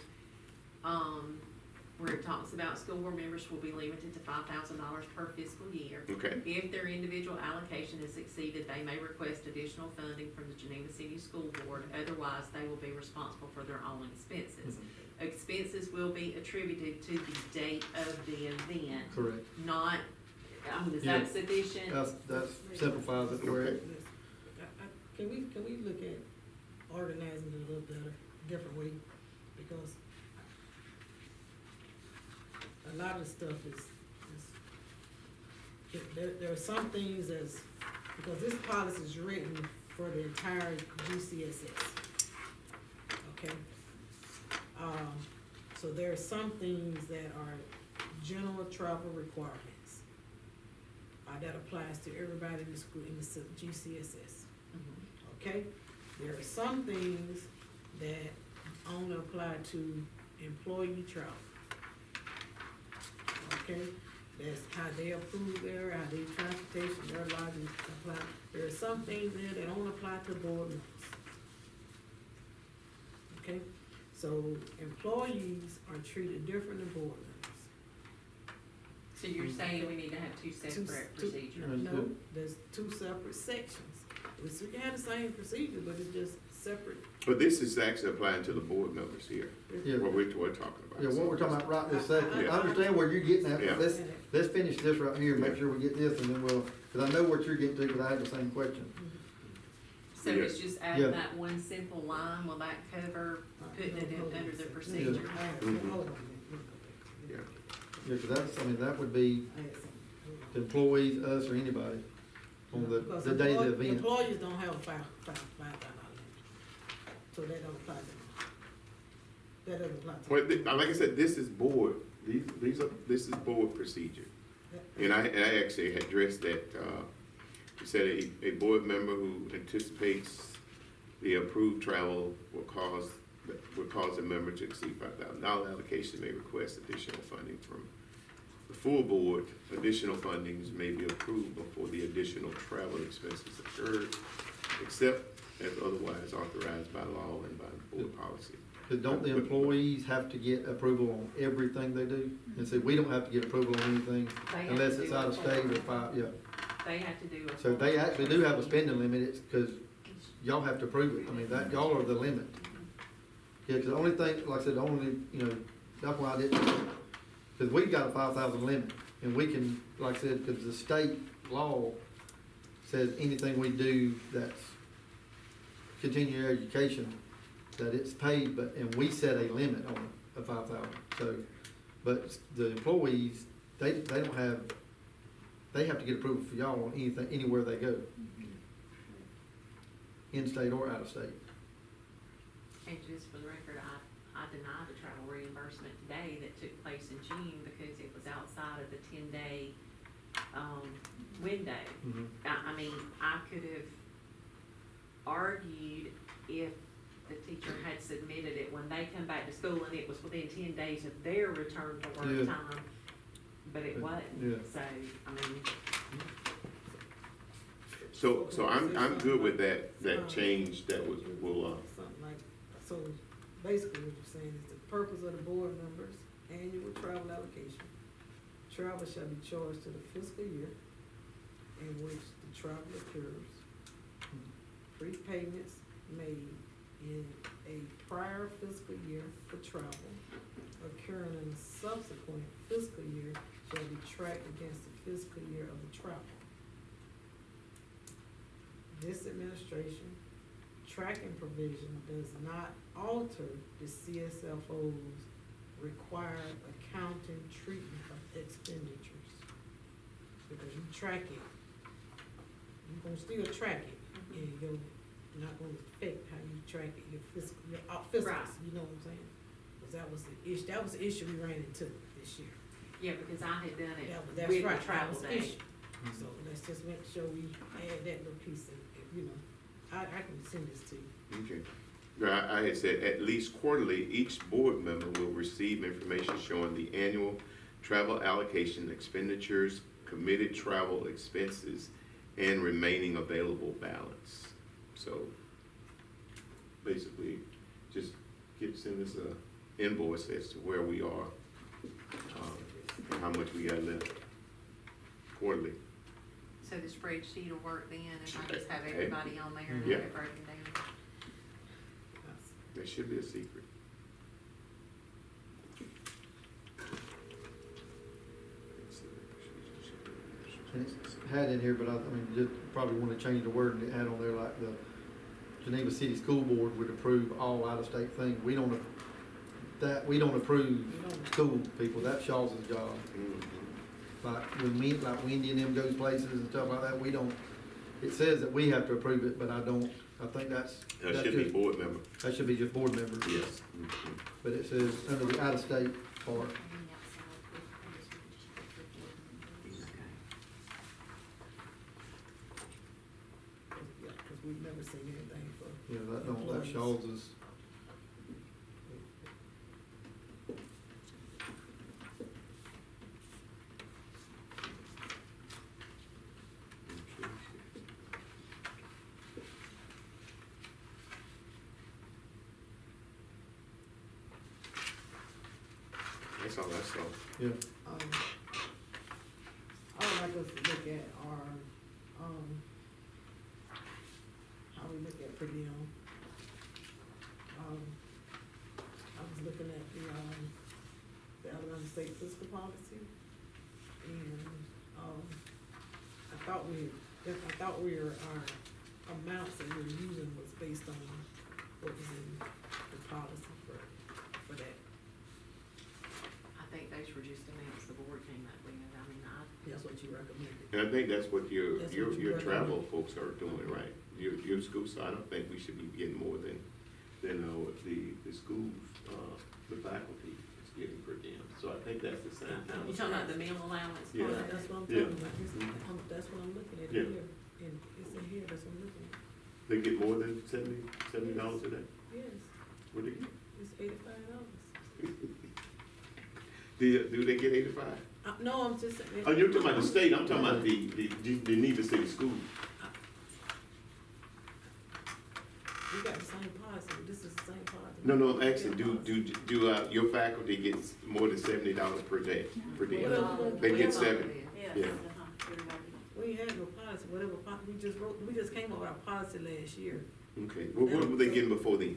Speaker 5: where it talks about school board members will be limited to $5,000 per fiscal year.
Speaker 1: okay,
Speaker 5: If their individual allocation is exceeded, they may request additional funding from the Geneva City School Board, otherwise they will be responsible for their own expenses. Expenses will be attributed to the date of the event,
Speaker 3: Correct.
Speaker 5: not, is
Speaker 3: Yeah.
Speaker 5: that sufficient?
Speaker 3: That simplifies it where it,
Speaker 2: Can we look at organizing it a little better, different way? Because a lot of stuff there are some things because this policy is written for the entire GCSS. Okay? So there are some things that are general travel requirements. That applies to everybody in the school, in the GCSS.
Speaker 5: Mhm.
Speaker 2: Okay, there are some things that only apply to employee travel. Okay, that's how they approve how they transportation, their lodging apply. There are some things there that only apply to board members. Okay, so employees are treated different than board members.
Speaker 5: So you're saying we need to have two separate
Speaker 2: two-
Speaker 5: procedures?
Speaker 2: No, there's two separate sections. We can have the same procedure, but it's just separate.
Speaker 1: but this is actually applying to the board members here,
Speaker 3: Yeah.
Speaker 1: what we're talking about.
Speaker 3: yeah, what we're talking about right this second.
Speaker 1: Yeah.
Speaker 3: I understand where you're getting at,
Speaker 1: Yeah.
Speaker 3: but let's finish this right here, and make
Speaker 1: Yeah.
Speaker 3: sure we get this, and then cause I know what you're getting to, cause I had the same question.
Speaker 5: So
Speaker 1: Yeah.
Speaker 5: it's just
Speaker 3: Yeah.
Speaker 5: adding that one simple line, will that cover putting it in under the procedure?
Speaker 2: Hold on a minute.
Speaker 1: Yeah.
Speaker 3: Yeah, cause that's, I mean, that would be
Speaker 2: I had something. Hold on.
Speaker 3: the employees, us, or anybody, on
Speaker 2: Because
Speaker 3: the day of the event.
Speaker 2: Employees don't have $5,000 limit, so that don't apply to them. That doesn't apply to
Speaker 1: Well,
Speaker 2: them.
Speaker 1: like I said, this is board, this is board procedure. And I actually had addressed that, you said a board member who anticipates the approved travel will cause a member to exceed $5,000 allocation may request additional funding from the full board. Additional fundings may be approved before the additional travel expenses occur, except as otherwise authorized by law and by board policy.
Speaker 3: Cause don't the employees have to get approval on everything they do? And so we don't have to get approval on anything
Speaker 5: They have
Speaker 3: unless
Speaker 5: to
Speaker 3: it's
Speaker 5: do
Speaker 3: out
Speaker 5: a
Speaker 3: of state or
Speaker 5: full-
Speaker 3: yeah.
Speaker 5: They have to do a.
Speaker 3: So they actually do have a spending limit, it's cause y'all have to approve it, I mean, that, y'all are the limit. Yeah, cause the only thing, like I said, the only, that's why I didn't, cause we've got a 5,000 limit, and we can, like I said, cause the state law says anything we do that's continuing education, that it's paid, and we set a limit on it of 5,000, so, but the employees, they don't have, they have to get approval for y'all on anything, anywhere they go, in-state or out-of-state.
Speaker 5: And just for the record, I denied the travel reimbursement today that took place in June because it was outside of the 10-day, window.
Speaker 3: Mhm.
Speaker 5: I mean, I could have argued if the teacher had submitted it when they come back to school and it was within 10 days of their return to work
Speaker 3: Yeah.
Speaker 5: time, but it wasn't.
Speaker 3: Yeah.
Speaker 5: So, I mean,
Speaker 1: So I'm good with that change that was, will,
Speaker 2: Something like, so basically what you're saying is the purpose of the board members' annual travel allocation. Travel shall be charged to the fiscal year in which the travel occurs. Prepayments made in a prior fiscal year for travel occurring in a subsequent fiscal year shall be tracked against the fiscal year of the travel. This administration tracking provision does not alter the CSFO's required accounting treatment of expenditures. Because you track it, you're gonna still track it, and you're not gonna affect how you track it, your fiscal, fiscals,
Speaker 5: Right.
Speaker 2: you know what I'm saying? Cause that was the issue we ran into this year.
Speaker 5: yeah, because I had done it
Speaker 2: That's
Speaker 5: with
Speaker 2: right,
Speaker 5: the
Speaker 2: that
Speaker 5: travel
Speaker 2: was the
Speaker 5: day.
Speaker 2: issue. So let's just make sure we add that little piece in, you know, I can send this to you.
Speaker 1: okay. I had said at least quarterly, each board member will receive information showing the annual travel allocation expenditures, committed travel expenses, and remaining available balance. So basically, just send us a invoice as to where we are, and how much we got left quarterly.
Speaker 5: So the spreadsheet will work then, and I just have
Speaker 1: Okay.
Speaker 5: everybody on there and
Speaker 1: Yeah.
Speaker 5: have it broken down.
Speaker 1: That should be a secret.
Speaker 3: And it's had in here, but I mean, just probably wanna change the word and add on there like the Geneva City School Board would approve all out-of-state things. We don't approve school people, that's Shaw's job. Like Wendy and them goes places and stuff like that, we don't, it says that we have to approve it, but I think
Speaker 1: That should be
Speaker 3: just-
Speaker 1: board member.
Speaker 3: that should be just board members.
Speaker 1: Yes.
Speaker 3: But it says under the out-of-state part.
Speaker 2: Yeah, cause we've never seen anything for.
Speaker 3: You know, that don't, that
Speaker 2: employees.
Speaker 3: Shaw's is,
Speaker 1: That's all I saw.
Speaker 3: yeah.
Speaker 2: I would like us to look at our, how we look at per diem. I was looking at the Alabama State Fiscal Policy, and, I thought our amounts that we were using was based on what was in the policy for that.
Speaker 5: I think those were just amounts the board came up with. I mean,
Speaker 2: That's what you recommended.
Speaker 1: And I think that's what your
Speaker 2: That's what you
Speaker 1: travel
Speaker 2: recommend.
Speaker 1: folks are doing, right? Your school, so I don't think we should be getting more than the schools, the faculty is getting per diem. So I think that's the same
Speaker 5: you
Speaker 1: thing.
Speaker 5: talking about the meal allowance
Speaker 1: Yeah.
Speaker 5: part of
Speaker 2: That's
Speaker 5: it?
Speaker 2: what I'm
Speaker 1: Yeah.
Speaker 2: talking about, that's what I'm looking at
Speaker 1: Yeah.
Speaker 2: here, and it's in here, that's what I'm looking at.
Speaker 1: They get more than $70 a day?
Speaker 2: Yes,
Speaker 1: What do they get?
Speaker 2: it's $85.
Speaker 1: Do they get 85?
Speaker 2: No, I'm just saying.
Speaker 1: Oh, you're talking about the state, I'm talking about the Geneva City School.
Speaker 2: We got the same policy, this is the same policy.
Speaker 1: No, I'm asking, do your faculty get more than $70 per day, per day?
Speaker 2: Well,
Speaker 1: They get
Speaker 5: Well,
Speaker 1: 7.
Speaker 6: Yes,
Speaker 1: Yeah.
Speaker 6: everybody.
Speaker 2: We ain't had no policy, whatever, we just came up with our policy last year.
Speaker 1: Okay, what were they getting before then?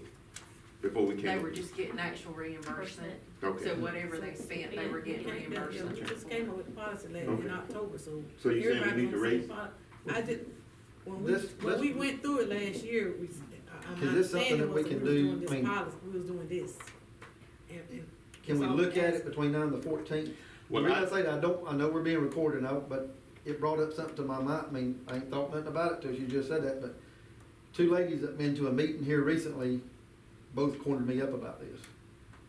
Speaker 1: Before we
Speaker 5: They
Speaker 1: came?
Speaker 5: were just getting actual reimbursement.
Speaker 1: Okay.
Speaker 5: So whatever they spent, they were getting
Speaker 2: Yeah,
Speaker 5: reimbursement.
Speaker 2: we just came up with the policy in
Speaker 1: Okay.
Speaker 2: October, so.
Speaker 1: So you saying we
Speaker 2: everybody's
Speaker 1: need to
Speaker 2: on the same
Speaker 1: raise it?
Speaker 2: I did, when we
Speaker 3: This-
Speaker 2: went through it last year,
Speaker 3: Is this something that we can do?
Speaker 2: doing this
Speaker 3: I mean-
Speaker 2: policy, we was doing this. And
Speaker 3: Can we
Speaker 2: it's all
Speaker 3: look at it
Speaker 2: asked-
Speaker 3: between now and the 14th?
Speaker 1: Well,
Speaker 3: The reason I say that, I know we're being recorded now, but it brought up something to my mind. I mean, I ain't thought nothing about it till you just said that, but two ladies that been to a meeting here recently both cornered me up about this.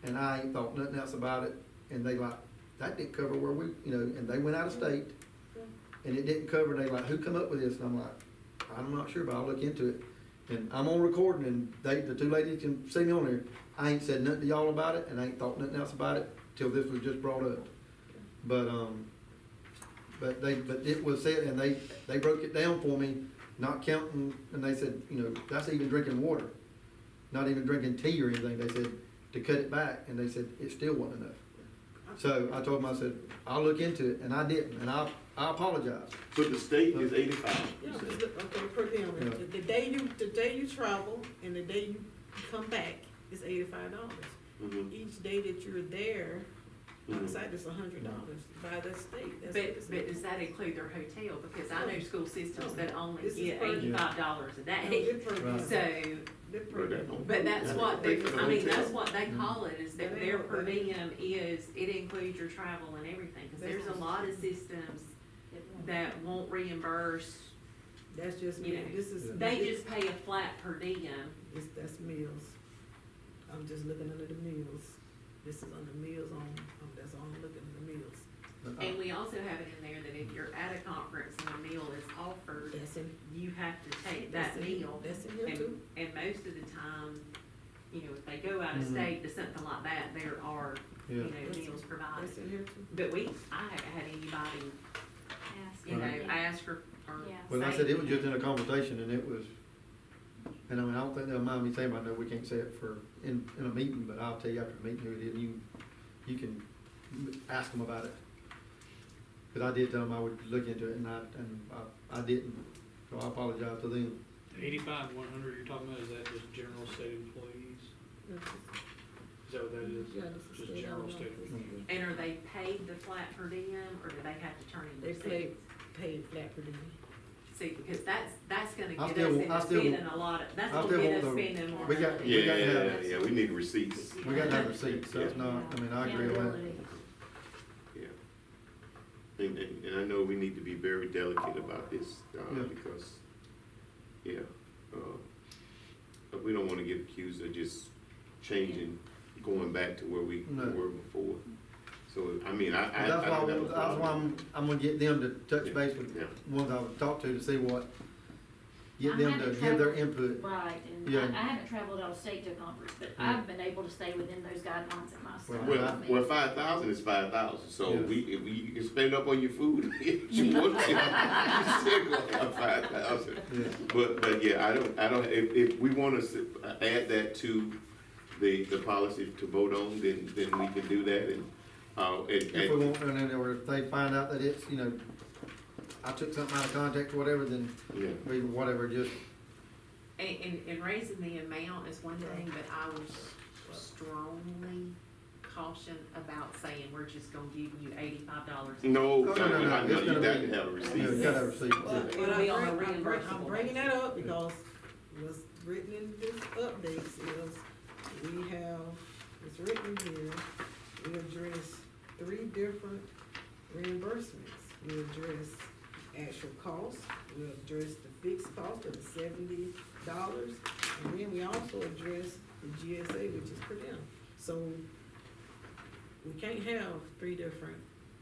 Speaker 3: And I ain't thought nothing else about it, and they like, that didn't cover where we, and they went out of state, and it didn't cover, and they like, who come up with this? And I'm like, I'm not sure, but I'll look into it. And I'm on recording, and the two ladies can see me on there. I ain't said nothing to y'all about it, and I ain't thought nothing else about it till this was just brought up. But it was said, and they broke it down for me, not counting, and they said, you know, that's even drinking water, not even drinking tea or anything. They said to cut it back, and they said it still wasn't enough. So I told them, I said, I'll look into it, and I didn't, and I apologize.
Speaker 1: But the state is 85.
Speaker 2: Yeah, just look, okay, per diem,
Speaker 3: Yeah.
Speaker 2: the day you travel and the day you come back is $85.
Speaker 1: Mhm.
Speaker 2: Each day that you're there,
Speaker 1: Mhm.
Speaker 2: outside is $100 by the state, that's what it
Speaker 5: But
Speaker 2: says.
Speaker 5: does that include their hotel? Because I know school systems that only
Speaker 2: This is
Speaker 5: get
Speaker 2: per-
Speaker 5: $85 a
Speaker 2: No,
Speaker 5: day.
Speaker 2: they're per diem.
Speaker 3: Right.
Speaker 5: So,
Speaker 2: They're per
Speaker 1: But that
Speaker 2: diem.
Speaker 1: don't-
Speaker 5: but that's what they, I mean, that's what they
Speaker 3: Mm-hmm.
Speaker 5: call it, is that
Speaker 2: That
Speaker 5: their
Speaker 2: ain't-
Speaker 5: per
Speaker 2: that ain't-
Speaker 5: diem is, it includes your travel and everything. Cause there's a lot of systems
Speaker 6: It won't.
Speaker 5: that won't reimburse,
Speaker 2: That's just,
Speaker 5: you know,
Speaker 2: this is.
Speaker 5: they just pay a flat per diem.
Speaker 2: That's meals. I'm just looking under the meals. This is under meals on, that's all I'm looking at, the meals.
Speaker 5: And we also have it in there that if you're at a conference and a meal is offered,
Speaker 2: That's in,
Speaker 5: you have to take
Speaker 2: that's
Speaker 5: that
Speaker 2: in,
Speaker 5: meal.
Speaker 2: that's in here
Speaker 5: And,
Speaker 2: too.
Speaker 5: and most of the time, you know, if they go out of
Speaker 3: Mhm.
Speaker 5: state to something like that, there are, you
Speaker 3: Yeah.
Speaker 5: know, meals provided.
Speaker 2: That's in here too.
Speaker 5: But I haven't had anybody,
Speaker 6: Ask
Speaker 5: you know,
Speaker 3: Right.
Speaker 5: ask or
Speaker 6: Yeah.
Speaker 3: Well, I
Speaker 5: say,
Speaker 3: said, it was just in a conversation, and it was, and I mean, I don't think they'll mind me saying, I know we can't say it in a meeting, but I'll tell you after the meeting who it is, and you can ask them about it. But I did tell them I would look into it, and I didn't, so I apologize to them.
Speaker 4: 85 and 100 you're talking about, is that just general state employees? Is that what that is?
Speaker 2: Yeah, this is
Speaker 4: Just
Speaker 2: state
Speaker 4: general
Speaker 2: law.
Speaker 4: state employees?
Speaker 5: And are they paid the flat per diem, or do they have to turn in
Speaker 2: They
Speaker 5: receipts?
Speaker 2: paid flat per diem.
Speaker 5: See, because that's gonna
Speaker 3: I
Speaker 5: get us
Speaker 3: still- I
Speaker 5: into
Speaker 3: still-
Speaker 5: spending a lot of, that's
Speaker 3: I
Speaker 5: gonna
Speaker 3: still
Speaker 5: get
Speaker 3: want
Speaker 5: us
Speaker 3: the-
Speaker 5: spending more
Speaker 3: we got-
Speaker 5: money.
Speaker 3: we got to
Speaker 1: Yeah,
Speaker 3: have-
Speaker 1: yeah, we need receipts.
Speaker 3: We got to have receipts, so it's not, I mean, I agree on that.
Speaker 6: Accountability.
Speaker 1: Yeah. And I know we need to be very delicate about this,
Speaker 3: Yeah.
Speaker 1: because, yeah, but we don't wanna get accused of just changing, going back to where we
Speaker 3: No.
Speaker 1: were before. So, I mean, I
Speaker 3: That's why,
Speaker 1: don't have a
Speaker 3: that's why
Speaker 1: problem.
Speaker 3: I'm gonna get them to touch
Speaker 1: Yeah,
Speaker 3: base with
Speaker 1: yeah.
Speaker 3: ones I've talked to see what, get
Speaker 6: I
Speaker 3: them to
Speaker 6: haven't
Speaker 3: give their
Speaker 6: traveled-
Speaker 3: input.
Speaker 6: Right, and
Speaker 3: Yeah.
Speaker 6: I haven't traveled out of state to a conference, but
Speaker 3: Yeah.
Speaker 6: I've been able to stay within those guidelines at my state.
Speaker 1: Well, 5,000 is 5,000, so
Speaker 3: Yeah.
Speaker 1: if you can spend up on your food, if you want to, you still gonna have 5,000.
Speaker 3: Yeah.
Speaker 1: But yeah, I don't, if we wanna add that to the policy to vote on, then we can do that, and,
Speaker 3: If we want, and then, or if they find out that it's, you know, I took something out of context or whatever, then
Speaker 1: yeah.
Speaker 3: we, whatever, just,
Speaker 5: And raising the amount is one thing, but I would strongly caution about saying, we're just gonna give you $85.
Speaker 1: No,
Speaker 3: No,
Speaker 1: I
Speaker 3: no, no,
Speaker 1: know,
Speaker 3: it's
Speaker 1: you
Speaker 3: gonna
Speaker 1: got
Speaker 3: be-
Speaker 1: to have a
Speaker 3: you know,
Speaker 1: receipt.
Speaker 3: you gotta have receipts.
Speaker 2: But
Speaker 5: It'll be on a
Speaker 2: I'm
Speaker 5: reimbursable
Speaker 2: bringing that
Speaker 5: basis.
Speaker 2: up because what's written in this updates is we have, it's written here, we address 3 different reimbursements. We address actual costs, we address the fixed cost of the $70, and then we also address the GSA, which is per diem. So we can't have 3 different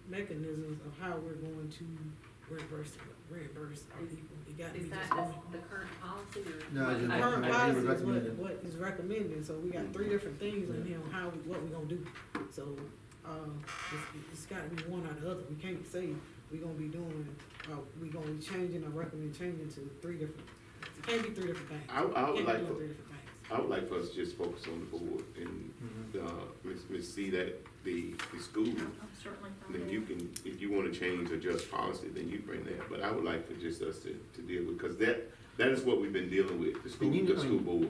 Speaker 2: mechanisms of how we're going to reimburse our people. It got to be
Speaker 5: Is
Speaker 2: just
Speaker 5: that
Speaker 2: one.
Speaker 5: the current policy or?
Speaker 3: No, it's just-
Speaker 5: I-
Speaker 2: Current
Speaker 3: It was
Speaker 2: policy is
Speaker 3: recommended.
Speaker 2: what is recommended, so we got 3 different things in here on how, what we gonna do. So, it's gotta be one or the other, we can't say we gonna be doing, we gonna be changing or recommend changing to 3 different, it can't be 3 different things.
Speaker 1: I would
Speaker 2: Can't be
Speaker 1: like
Speaker 2: doing
Speaker 1: for-
Speaker 2: 3 different things.
Speaker 1: I would like for us to just focus on the board and, Miss C, that the school,
Speaker 6: I'm certainly fine.
Speaker 1: then you can, if you wanna change or adjust policy, then you bring that, but I would like for just us to deal with, cause that is what we've been dealing with, the school,
Speaker 3: And you know-
Speaker 1: the school board.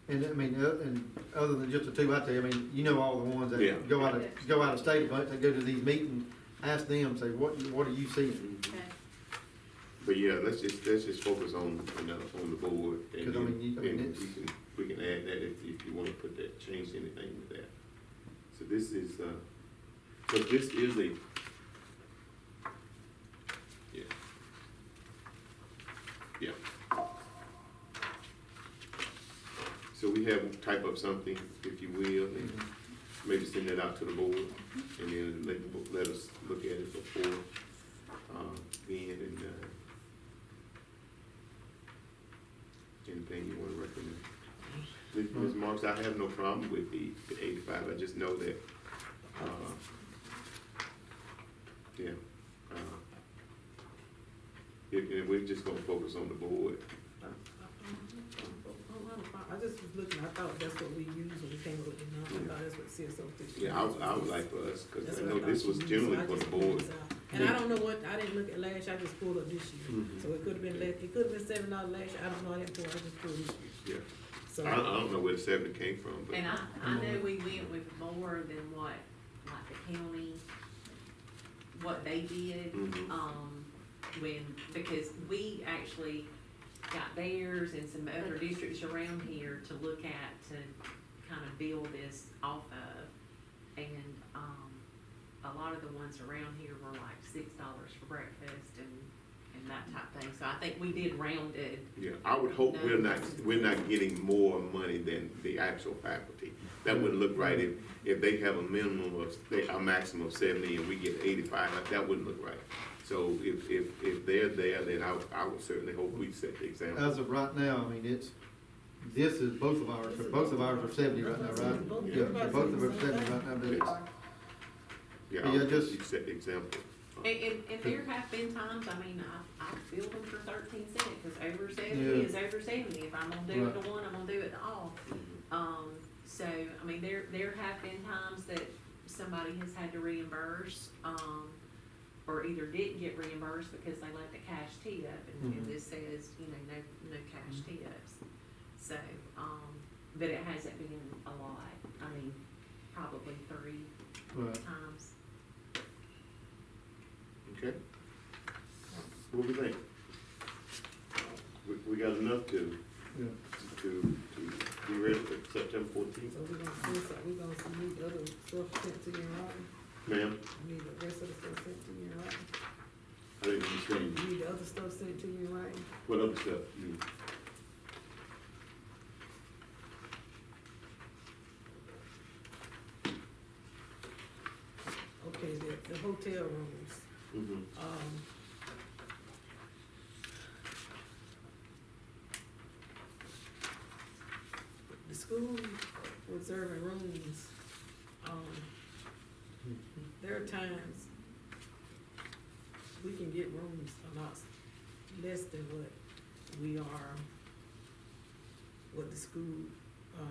Speaker 3: and I mean, and other than just the 2 out there, I mean, you know all the ones
Speaker 1: Yeah.
Speaker 3: that go out of state, but they go to these meetings, ask them, say, what are you seeing?
Speaker 6: Okay.
Speaker 1: But yeah, let's just focus on the board, and
Speaker 3: 'Cause I mean,
Speaker 1: then,
Speaker 3: I mean,
Speaker 1: and
Speaker 3: it's-
Speaker 1: we can add that if you wanna put that, change anything with that. So this is, so this is a, yeah. Yeah. So we have, type up something, if you will, and maybe send that out to the board, and then let us look at it before, then, and, anything you wanna recommend? Ms. Marks, I have no problem with the 85, I just know that, yeah, if we're just gonna focus on the board.
Speaker 2: I just was looking, I thought that's what we use when we came up with the number, I thought that's what CSO fifty.
Speaker 1: Yeah, I would like for us, cause
Speaker 2: That's
Speaker 1: I
Speaker 2: what
Speaker 1: know
Speaker 2: thought
Speaker 1: this
Speaker 2: she
Speaker 1: was
Speaker 2: used,
Speaker 1: generally
Speaker 2: so I
Speaker 1: for the
Speaker 2: just pulled
Speaker 1: board.
Speaker 2: this out. And I don't know what, I didn't look at last year, I just pulled up this year,
Speaker 1: Mhm.
Speaker 2: so it could've been less, it could've been $7 last year, I don't know, I didn't pull, I just pulled this year,
Speaker 1: Yeah,
Speaker 2: so.
Speaker 1: I don't know where the 70 came from, but.
Speaker 5: And I know we went with more than what, like the county, what they did,
Speaker 1: Mhm.
Speaker 5: because we actually got theirs and some other districts around here to look at to kind of build this off of. And, a lot of the ones around here were like $6 for breakfast and that type of thing, so I think we did rounded.
Speaker 1: Yeah, I would hope we're not getting more money than the actual faculty. That wouldn't look right if they have a minimum of, a maximum of 70 and we get 85, that wouldn't look right. So if they're there, then I would certainly hope we set the example.
Speaker 3: As of right now, I mean, this is both of ours are 70 right now, right? Yeah, so both of us are 70 right now, but it's,
Speaker 1: Yeah,
Speaker 3: yeah,
Speaker 1: I would
Speaker 3: just-
Speaker 1: hope you set the example.
Speaker 5: And there have been times, I mean, I've billed them for 13 cents, cause over 70
Speaker 3: Yeah.
Speaker 5: is over 70, if I'm gonna do it
Speaker 3: Right.
Speaker 5: to one, I'm gonna do it to all. So, I mean, there have been times that somebody has had to reimburse, or either didn't get reimbursed because they left a cash tip, and
Speaker 3: Mhm.
Speaker 5: this says, no cash tips. So, but it hasn't been a lot, I mean, probably 3
Speaker 3: right.
Speaker 5: times.
Speaker 1: Okay? What do we think? We got enough to
Speaker 3: Yeah.
Speaker 1: be ready for September 14th?
Speaker 2: So we're gonna need the other stuff sent to you in writing,
Speaker 1: Ma'am,
Speaker 2: need the rest of the stuff sent to you in writing,
Speaker 1: I didn't understand.
Speaker 2: you need the other stuff sent to you in writing.
Speaker 1: What other stuff? You-
Speaker 2: Okay, the hotel rooms,
Speaker 1: Mhm.
Speaker 2: The school reserving rooms, there are times we can get rooms a lot less than what we are, what the school,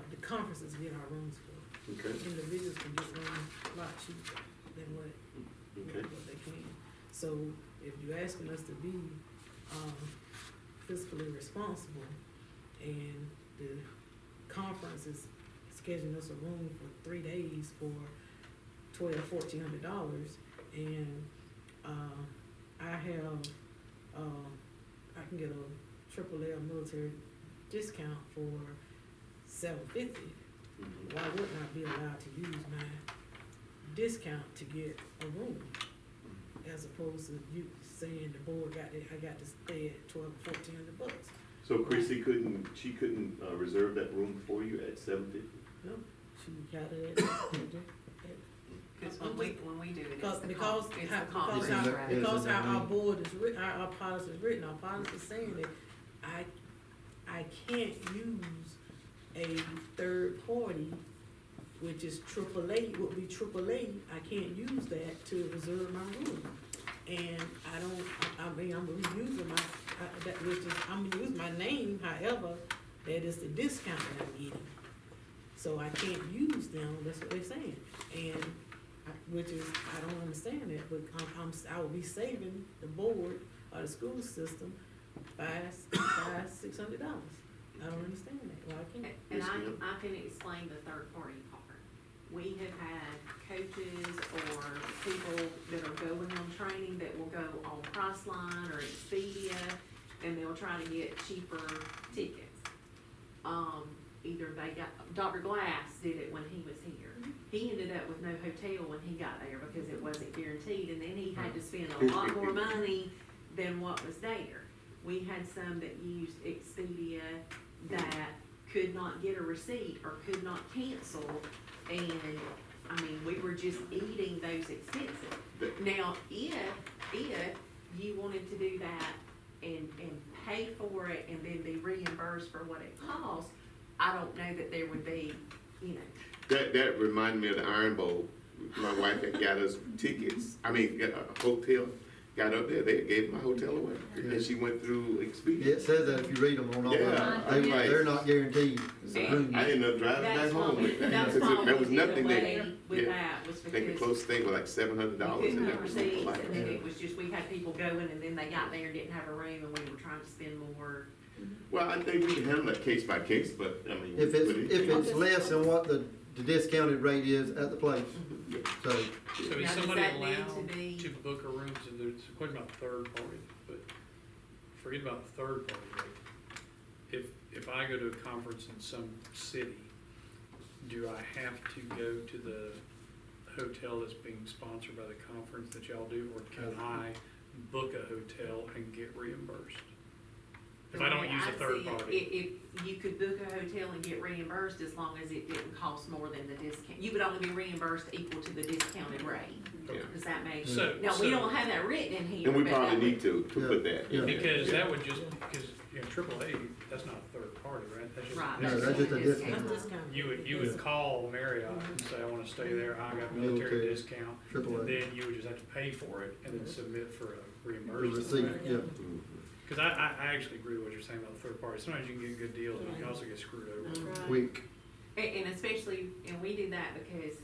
Speaker 2: the conferences get our rooms for.
Speaker 1: Okay,
Speaker 2: Individuals can get rooms a lot cheaper than what
Speaker 1: okay.
Speaker 2: what they can. So if you're asking us to be, fiscally responsible and the conference is scheduling us a room for 3 days for $1,200-$1,400 and, I have, I can get a AAA military discount for $750.
Speaker 1: Mhm.
Speaker 2: Why wouldn't I be allowed to use my discount to get a room? As opposed to you saying the board I got to stay at $1,200-$1,400.
Speaker 1: So Chrissy she couldn't reserve that room for you at 750?
Speaker 2: No, she got it at.
Speaker 5: Cause when we do it, it's the
Speaker 2: Because
Speaker 5: conference,
Speaker 3: how-
Speaker 5: right?
Speaker 2: because how our board is written, our policy is written, our policy is saying that I can't use a third party, which is AAA, would be AAA, I can't use that to reserve my room. And I mean, I'm reusing I'm gonna use my name, however, that is the discount that I'm getting. So I can't use them, that's what they're saying, and, which is, I don't understand that, but I will be saving the board or the school system $600. I don't understand that, well, I can't.
Speaker 5: And
Speaker 1: Yes, ma'am.
Speaker 5: I can explain the third party part. We have had coaches or people that are going on training that will go on Priceline or Expedia, and they'll try to get cheaper tickets. Either they got, Dr. Glass did it when he was here. He ended up with no hotel when he got there because it wasn't guaranteed, and then he had to spend a lot more money than what was there. We had some that used Expedia that could not get a receipt or could not cancel, and, I mean, we were just eating those expenses. Now, if you wanted to do that and pay for it and then be reimbursed for what it costs, I don't know that there would be, you know.
Speaker 1: That reminded me of the Iron Bowl. My wife had got us tickets, got a hotel, got up there, they gave my hotel away. And she went through Expedia.
Speaker 3: Yeah, it says that if you read them on all
Speaker 1: Yeah,
Speaker 3: of them,
Speaker 1: I'm like-
Speaker 3: they're not guaranteed.
Speaker 5: And-
Speaker 1: I ended up driving back
Speaker 5: That's
Speaker 1: home
Speaker 5: why
Speaker 1: with that.
Speaker 5: that's
Speaker 1: Because
Speaker 5: why
Speaker 1: there
Speaker 5: we
Speaker 1: was
Speaker 5: did
Speaker 1: nothing
Speaker 5: away
Speaker 1: there.
Speaker 5: with
Speaker 1: Yeah.
Speaker 5: that, was
Speaker 1: I think the
Speaker 5: because
Speaker 1: closest thing was like $700.
Speaker 5: we couldn't
Speaker 1: and
Speaker 5: have
Speaker 1: that was
Speaker 5: receipts,
Speaker 1: like-
Speaker 5: and then it was just, we had people going, and then they got there and didn't have a room, and we were trying to spend more.
Speaker 1: Well, I think we can handle it case by case, but I mean.
Speaker 3: If
Speaker 1: but
Speaker 3: it's less than what the discounted rate is at the place, so,
Speaker 4: So
Speaker 5: Now,
Speaker 4: is
Speaker 5: does
Speaker 4: somebody
Speaker 5: that need
Speaker 4: allowed
Speaker 5: to be-
Speaker 4: to book a room, so there's a question about third party, but forget about third party rate. If I go to a conference in some city, do I have to go to the hotel that's being sponsored by the conference that y'all do, or can I book a hotel and get reimbursed? If I don't use a third party?
Speaker 5: If you could book a hotel and get reimbursed as long as it didn't cost more than the discount, you would only be reimbursed equal to the discounted rate.
Speaker 1: Yeah.
Speaker 5: Does that make?
Speaker 4: So-
Speaker 5: No, we
Speaker 4: so-
Speaker 5: don't have that written in here.
Speaker 1: And we
Speaker 5: but
Speaker 1: probably
Speaker 5: that would-
Speaker 1: need to put that. in there.
Speaker 4: Because that would just, because, AAA, that's not a third party, right? That's just.
Speaker 5: Right.
Speaker 3: No, that's just a discount.
Speaker 2: That's discounted.
Speaker 4: You would call Marriott and say, I wanna stay there, I got military
Speaker 3: Military,
Speaker 4: discount.
Speaker 3: AAA.
Speaker 4: And then you would just have to pay for it and then submit for a
Speaker 3: the
Speaker 4: reimbursement.
Speaker 3: receipt,
Speaker 4: right?
Speaker 3: yeah.
Speaker 1: Mhm.
Speaker 4: Cause I actually agree with what you're saying about the third party. Sometimes you can get good deals, but you can also get screwed over.
Speaker 5: Right.
Speaker 3: Quick.
Speaker 5: And especially, and we do that because,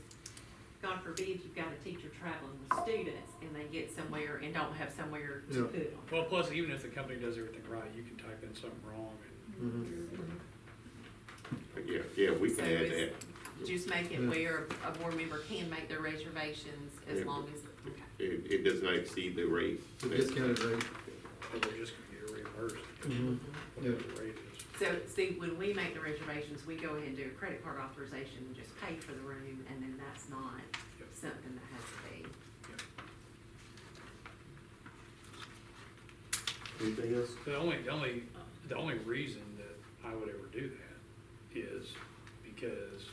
Speaker 5: God forbid, you've got a teacher traveling with students and they get somewhere and don't have somewhere to
Speaker 3: Yeah.
Speaker 5: put them.
Speaker 4: Well, plus, even if the company does everything right, you can type in something wrong and
Speaker 3: Mhm.
Speaker 1: Yeah, we can
Speaker 5: So
Speaker 1: add
Speaker 5: it's-
Speaker 1: that.
Speaker 5: Just make it
Speaker 3: Yeah.
Speaker 5: where a board member can make their reservations as
Speaker 1: Yeah.
Speaker 5: long as,
Speaker 1: It does not exceed the rate.
Speaker 3: The discounted rate.
Speaker 4: or they're just gonna get reimbursed.
Speaker 3: Mhm. Yeah.
Speaker 4: Whatever the rate is.
Speaker 5: so see, when we make the reservations, we go ahead and do a credit card authorization and just pay for the room, and then that's not
Speaker 4: Yep.
Speaker 5: something that has to be.
Speaker 1: Anything else?
Speaker 4: The only reason that I would ever do that is because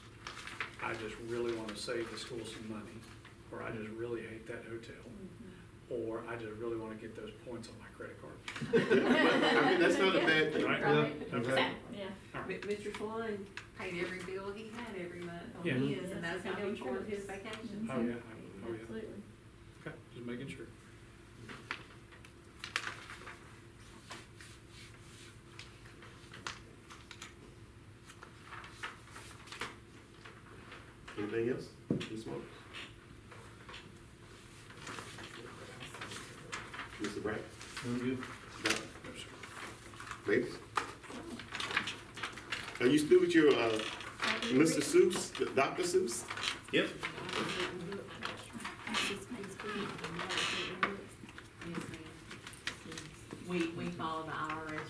Speaker 4: I just really wanna save the school some money, or I just really hate that hotel, or I just really wanna get those points on my credit card.
Speaker 1: I mean, that's not a bad thing.
Speaker 4: Right?
Speaker 3: Yeah,
Speaker 4: Okay.
Speaker 3: exactly.
Speaker 6: Yeah.
Speaker 5: Mr. Swan paid every bill he had every month on
Speaker 4: Yeah.
Speaker 5: his, and that's how he
Speaker 6: Yes,
Speaker 5: afforded his
Speaker 6: trips.
Speaker 5: vacations.
Speaker 4: Oh, yeah, oh, yeah.
Speaker 6: Absolutely.
Speaker 4: Okay, just making sure.
Speaker 1: Anything else? Ms. Marks? Mr. Bragg?
Speaker 3: Sound good?
Speaker 1: Doc? Ladies? Are you still with your, Mr. Seuss, Dr. Seuss?
Speaker 7: Yep.
Speaker 5: Yes, ma'am. We follow the IRS